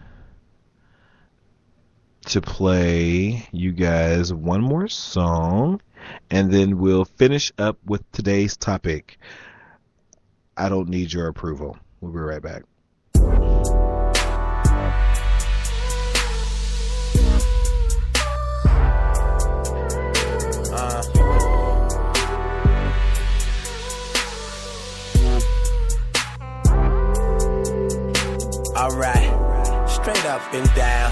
to play you guys one more song, and then we'll finish up with today's topic. I don't need your approval. We'll be right back. Alright, straight up and down.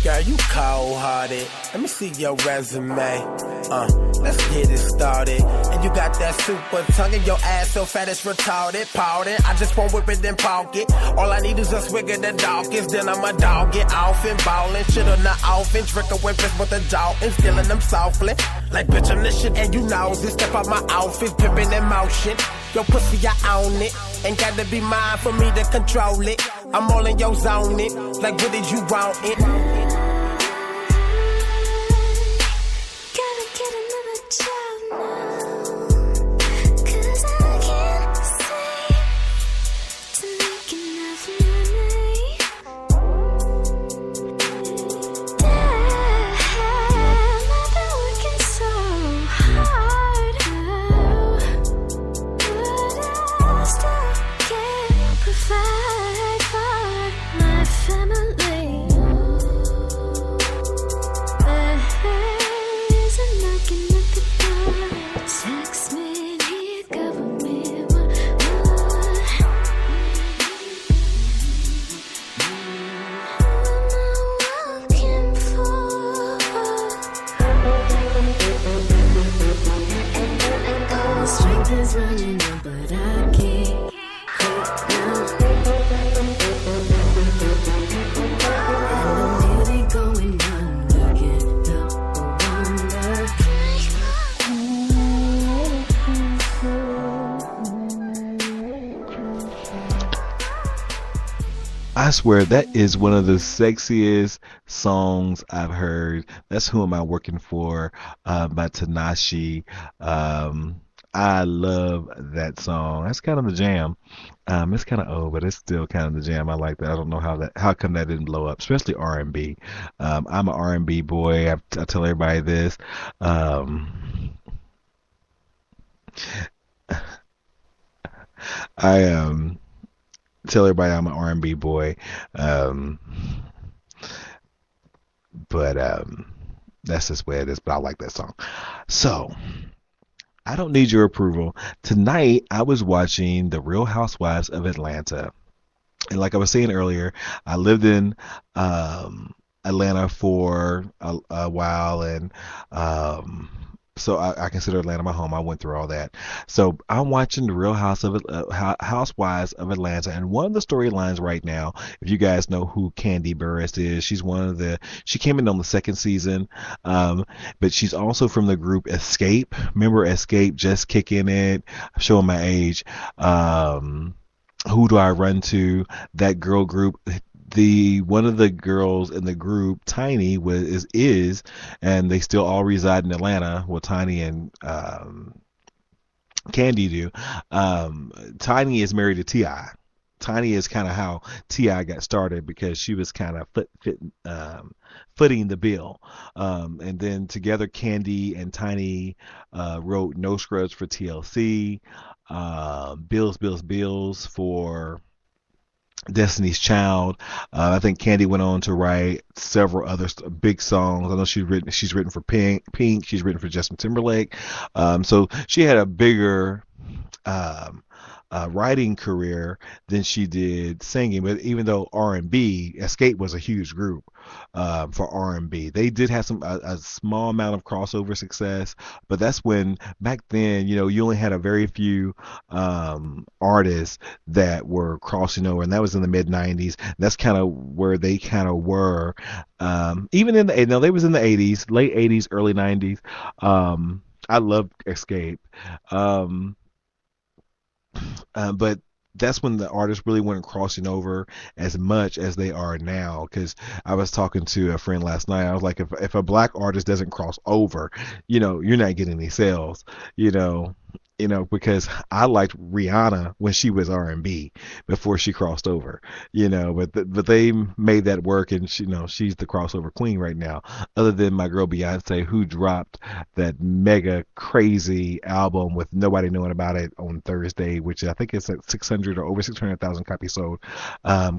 Girl, you cold-hearted. Let me see your resume. Let's get it started. And you got that super tongue and your ass so fat it's retarded. Pouted. I just won't whip it and poke it. All I need is a swig of the dawkins. Then I'ma dog it off and ballin'. Shit on the offense. Drinkin' with fish with the Daltons. Stealing them softly. Like, bitch, I'm the shit and you knows it. Step out my outfit, pimpin' in motion. Yo, pussy, I own it. Ain't gotta be mine for me to control it. I'm all in your zone it. Like, what did you want it? Gotta get another job now, 'cause I can't seem to make enough money. Damn, I've been working so hard now, but I still can't provide for my family. There's a knocking at the door. Text me, he cover me. What am I looking for? The strength is running out, but I can't quit now. And I'm really going under, get up, I I swear that is one of the sexiest songs I've heard. That's Who Am I Working For by Tanashi. I love that song. That's kind of the jam. It's kind of old, but it's still kind of the jam. I like that. I don't know how come that didn't blow up, especially R&B. I'm an R&B boy. I tell everybody this. I tell everybody I'm an R&B boy. But that's just where it is. But I like that song. So I don't need your approval. Tonight I was watching The Real Housewives of Atlanta. And like I was saying earlier, I lived in Atlanta for a while, and so I consider Atlanta my home. I went through all that. So I'm watching The Real Housewives of Atlanta, and one of the storylines right now, if you guys know who Kandi Burruss is, she came in on the second season, but she's also from the group Escape. Remember Escape, Just Kicking It, I'm showing my age. Who Do I Run To? That girl group. One of the girls in the group, Tiny, is, and they still all reside in Atlanta. Well, Tiny and Kandi do. Tiny is married to T.I. Tiny is kind of how T.I. got started, because she was kind of footing the bill. And then together, Kandi and Tiny wrote No Scrubs for TLC, Bills for Destiny's Child. I think Kandi went on to write several other big songs. I know she's written for Pink. She's written for Justin Timberlake. So she had a bigger writing career than she did singing. But even though R&B, Escape was a huge group for R&B. They did have a small amount of crossover success, but that's when back then, you only had a very few artists that were crossing over, and that was in the mid '90s. That's kind of where they kind of were. Even in the they was in the '80s, late '80s, early '90s. I loved Escape. But that's when the artists really weren't crossing over as much as they are now. Because I was talking to a friend last night. I was like, if a black artist doesn't cross over, you're not getting any sales. Because I liked Rihanna when she was R&B before she crossed over, but they made that work, and she's the crossover queen right now, other than my girl Beyonce, who dropped that mega crazy album with nobody knowing about it on Thursday, which I think is at 600 or over 600,000 copies sold.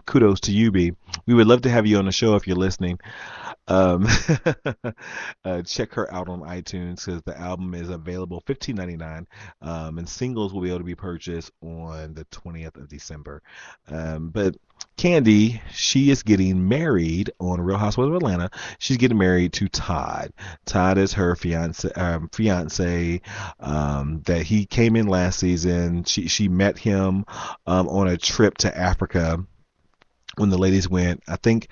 Kudos to you, B. We would love to have you on the show if you're listening. Check her out on iTunes, because the album is available $15.99, and singles will be able to be purchased on the 20th of December. But Candy, she is getting married on Real Housewives of Atlanta. She's getting married to Todd. Todd is her fiance. That he came in last season. She met him on a trip to Africa when the ladies went. I think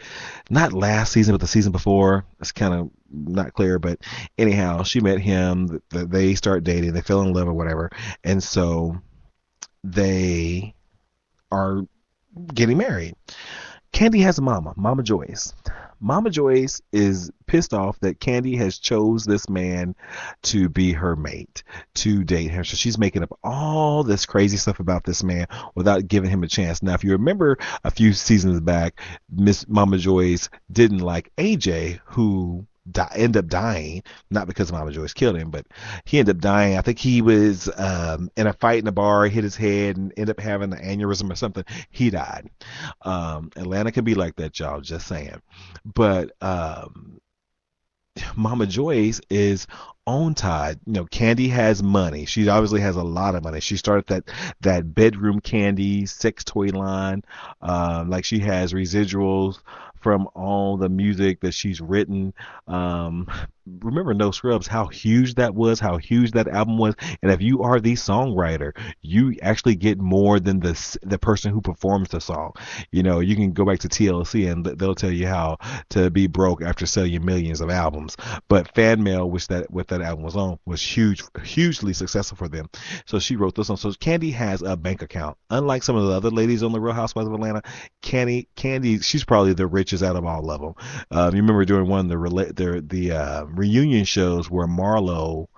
not last season, but the season before. It's kind of not clear, but anyhow, she met him. They start dating. They fell in love or whatever, and so they are getting married. Candy has a Mama Joyce. Mama Joyce is pissed off that Candy has chose this man to be her mate, to date him. So she's making up all this crazy stuff about this man without giving him a chance. Now, if you remember a few seasons back, Miss Mama Joyce didn't like AJ, who end up dying, not because Mama Joyce killed him, but he ended up dying. I think he was in a fight in a bar, hit his head, and ended up having an aneurysm or something. He died. Atlanta can be like that, y'all. Just saying. But Mama Joyce is on Todd. Candy has money. She obviously has a lot of money. She started that bedroom candy sex toy line. Like she has residuals from all the music that she's written. Remember No Scrubs, how huge that was, how huge that album was. And if you are the songwriter, you actually get more than the person who performs the song. You can go back to TLC and they'll tell you how to be broke after selling millions of albums. But Fan Mail, which that album was on, was hugely successful for them. So she wrote this song. So Candy has a bank account. Unlike some of the other ladies on the Real Housewives of Atlanta, Candy, she's probably the richest out of all of them. You remember during one of the reunion shows where Marlo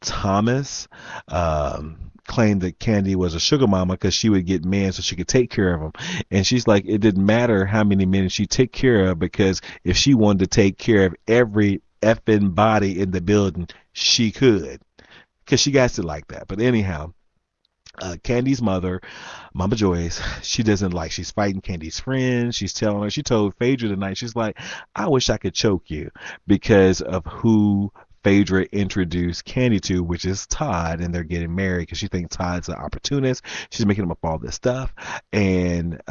Thomas claimed that Candy was a sugar mama because she would get men so she could take care of them. And she's like, it didn't matter how many men she took care of, because if she wanted to take care of every effing body in the building, she could, because she got it like that. But anyhow, Candy's mother, Mama Joyce, she's fighting Candy's friends. She told Phaedra tonight, she's like, I wish I could choke you, because of who Phaedra introduced Candy to, which is Todd, and they're getting married because she thinks Todd's an opportunist. She's making him up all this stuff. And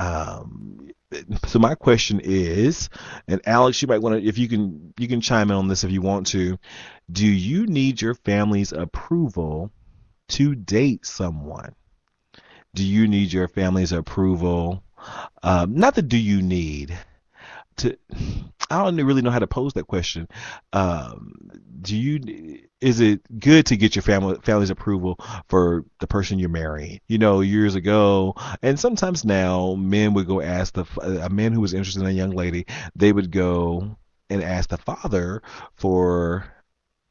so my question is, and Alex, you might want to, if you can chime in on this if you want to, do you need your family's approval to date someone? Do you need your family's approval? Not that do you need to, I don't really know how to pose that question. Is it good to get your family's approval for the person you're marrying? Years ago, and sometimes now, men would go ask a man who was interested in a young lady, they would go and ask the father for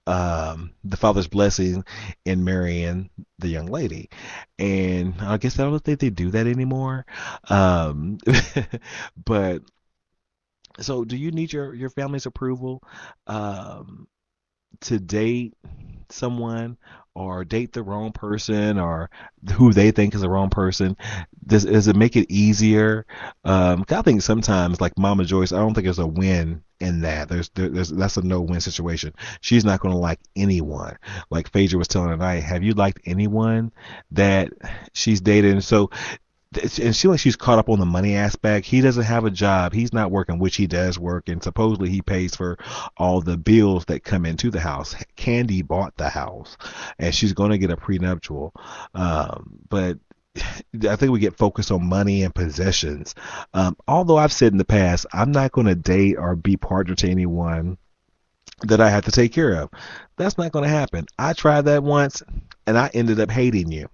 the father's blessing in marrying the young lady. And I guess I don't think they do that anymore. But so do you need your family's approval to date someone, or date the wrong person, or who they think is the wrong person? Does it make it easier? I think sometimes, like Mama Joyce, I don't think there's a win in that. That's a no-win situation. She's not going to like anyone. Like Phaedra was telling tonight, have you liked anyone that she's dated? So, and she's caught up on the money aspect. He doesn't have a job. He's not working, which he does work, and supposedly he pays for all the bills that come into the house. Candy bought the house, and she's going to get a prenuptial. But I think we get focused on money and possessions. Although I've said in the past, I'm not going to date or be partner to anyone that I have to take care of. That's not going to happen. I tried that once, and I ended up hating you.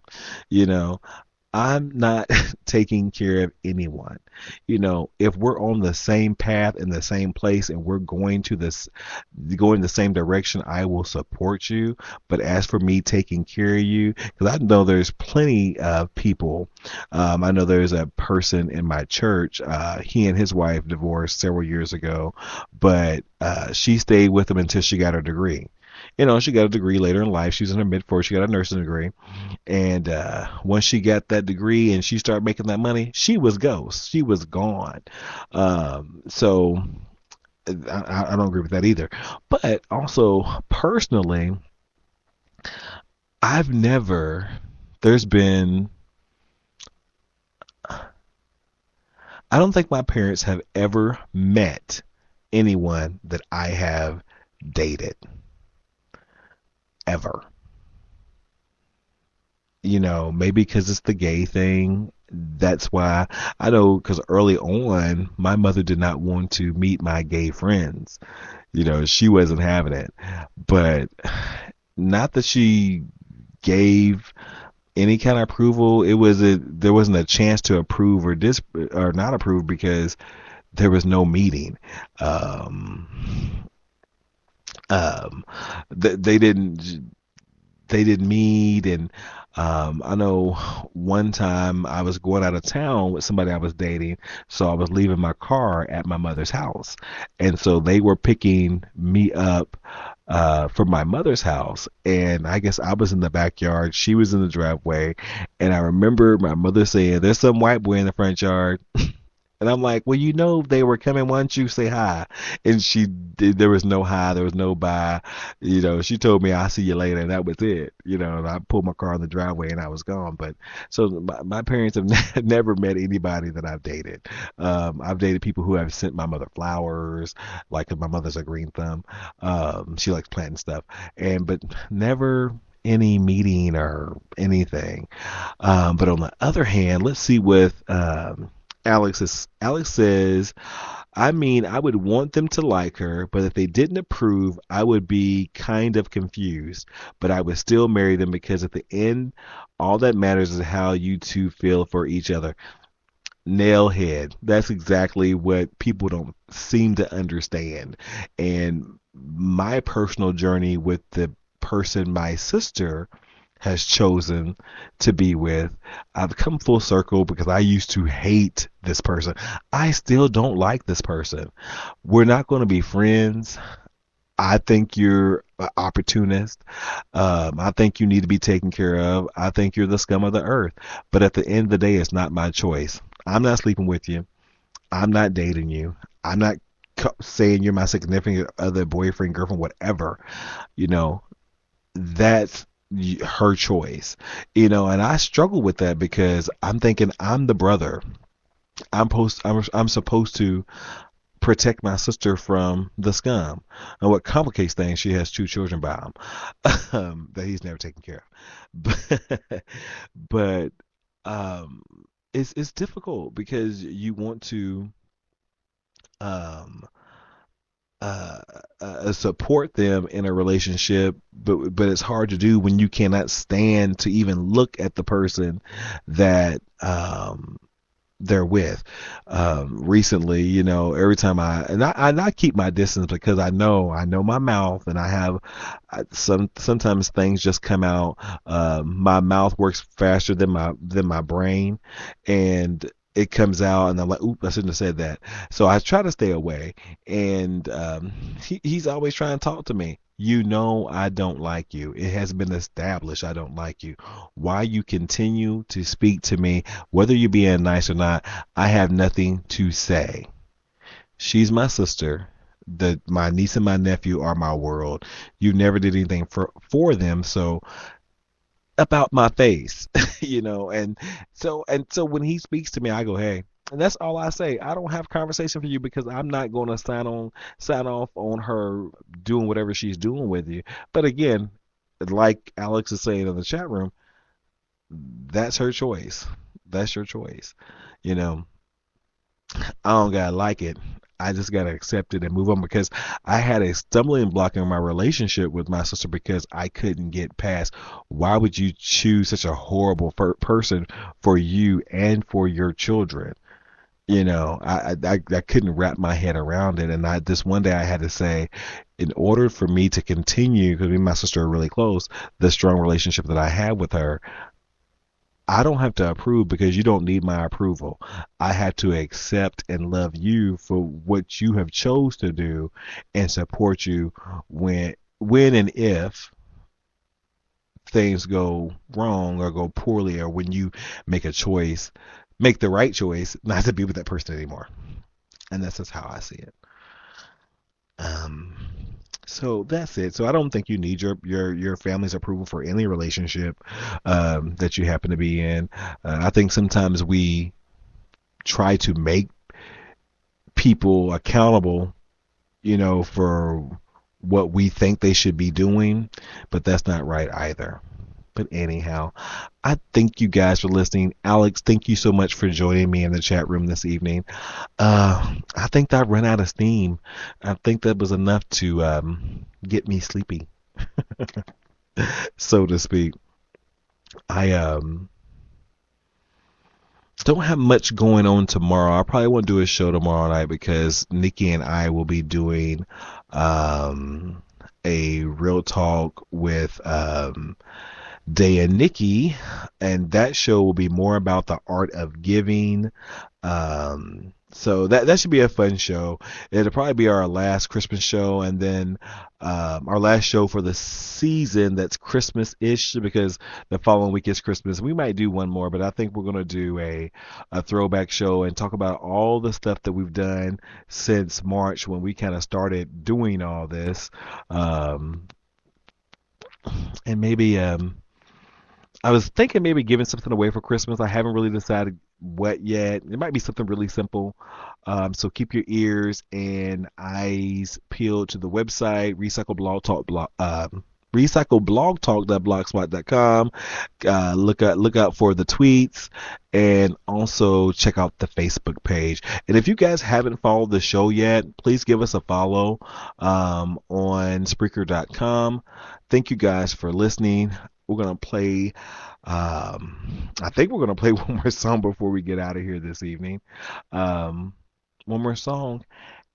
I'm not taking care of anyone. If we're on the same path in the same place and we're going the same direction, I will support you. But as for me taking care of you, because I know there's plenty of people. I know there's a person in my church. He and his wife divorced several years ago, but she stayed with him until she got her degree. She got a degree later in life. She was in her mid-40s. She got a nursing degree. And once she got that degree and she started making that money, she was ghost. She was gone. So I don't agree with that either. But also, personally, I don't think my parents have ever met anyone that I have dated. Ever. Maybe because it's the gay thing. That's why I know, because early on, my mother did not want to meet my gay friends. She wasn't having it. But not that she gave any kind of approval. There wasn't a chance to approve or not approve because there was no meeting. They didn't meet, and I know one time I was going out of town with somebody I was dating, so I was leaving my car at my mother's house, and so they were picking me up from my mother's house, and I guess I was in the backyard, she was in the driveway, and I remember my mother saying, "There's some white boy in the front yard." And I'm like, well, they were coming. Why don't you say hi? And there was no hi, there was no bye. She told me, "I'll see you later," and that was it. And I pulled my car in the driveway and I was gone. But so my parents have never met anybody that I've dated. I've dated people who have sent my mother flowers, like 'cause my mother's a green thumb. She likes planting stuff, but never any meeting or anything. But on the other hand, let's see with Alex says, I would want them to like her, but if they didn't approve, I would be kind of confused. But I would still marry them because at the end, all that matters is how you two feel for each other. Nailhead. That's exactly what people don't seem to understand. And my personal journey with the person my sister has chosen to be with, I've come full circle because I used to hate this person. I still don't like this person. We're not going to be friends. I think you're an opportunist. I think you need to be taken care of. I think you're the scum of the earth. But at the end of the day, it's not my choice. I'm not sleeping with you. I'm not dating you. I'm not saying you're my significant other, boyfriend, girlfriend, whatever. That's her choice, and I struggle with that because I'm thinking I'm the brother. I'm supposed to protect my sister from the scum. And what complicates things, she has 2 children by him that he's never taken care of. But it's difficult because you want to support them in a relationship, but it's hard to do when you cannot stand to even look at the person that they're with. Recently, every time I keep my distance because I know my mouth, and I have sometimes things just come out. My mouth works faster than my brain, and it comes out and I'm like, oop, I shouldn't have said that. So I try to stay away. And he's always trying to talk to me. I don't like you. It has been established I don't like you. Why you continue to speak to me, whether you're being nice or not, I have nothing to say. She's my sister. My niece and my nephew are my world. You never did anything for them, so about my face, and so when he speaks to me, I go, hey, and that's all I say. I don't have conversation for you because I'm not going to sign off on her doing whatever she's doing with you. But again, like Alex is saying in the chat room, that's her choice. That's your choice. I don't gotta like it. I just gotta accept it and move on, because I had a stumbling block in my relationship with my sister because I couldn't get past, why would you choose such a horrible person for you and for your children? I couldn't wrap my head around it, and this one day I had to say, in order for me to continue, because me and my sister are really close, the strong relationship that I have with her, I don't have to approve because you don't need my approval. I have to accept and love you for what you have chose to do and support you when and if things go wrong or go poorly, or when you make the right choice not to be with that person anymore. And that's just how I see it. So that's it. So I don't think you need your family's approval for any relationship that you happen to be in. I think sometimes we try to make people accountable, for what we think they should be doing, but that's not right either. But anyhow, I thank you guys for listening. Alex, thank you so much for joining me in the chat room this evening. I think that I ran out of steam. I think that was enough to get me sleepy, so to speak. I don't have much going on tomorrow. I probably won't do a show tomorrow night because Nikki and I will be doing a real talk with Day and Nikki, and that show will be more about the art of giving. So that should be a fun show. It'll probably be our last Christmas show, and then our last show for the season that's Christmas-ish, because the following week is Christmas. We might do one more, but I think we're going to do a throwback show and talk about all the stuff that we've done since March when we kind of started doing all this. And maybe I was thinking maybe giving something away for Christmas. I haven't really decided what yet. It might be something really simple. So keep your ears and eyes peeled to the website, recycleblogtalk.blogspot.com. Look out for the tweets, and also check out the Facebook page. And if you guys haven't followed the show yet, please give us a follow on Spreaker.com. Thank you guys for listening. We're going to play, I think we're going to play one more song before we get out of here this evening. One more song,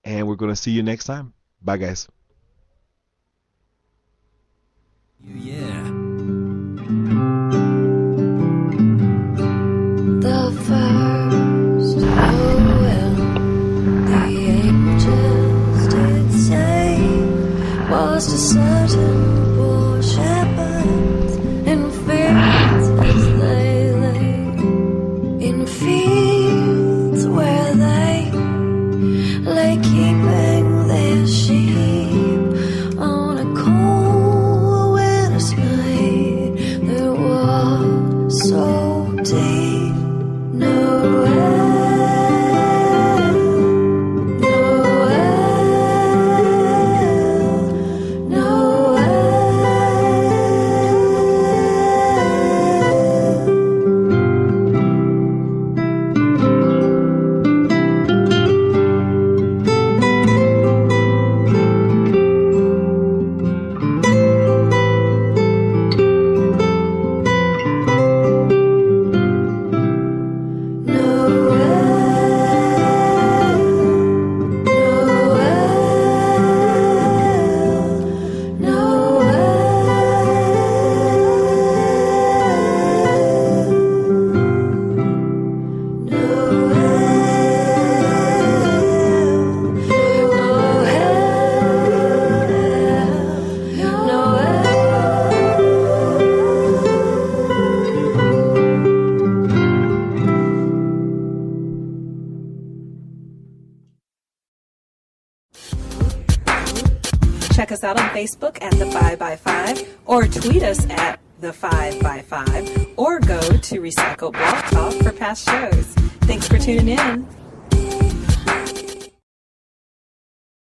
and we're going to see you next time. Bye, guys. Yeah. The first Noel the angels did say was to certain poor shepherds in fields as they lay, in fields where they lay keeping their sheep on a cold winter's night that was so deep. Noel, Noel, Check us out on Facebook at The 5x5, or tweet us at The 5x5, or go to Recycle Blog Talk for past shows. Thanks for tuning in.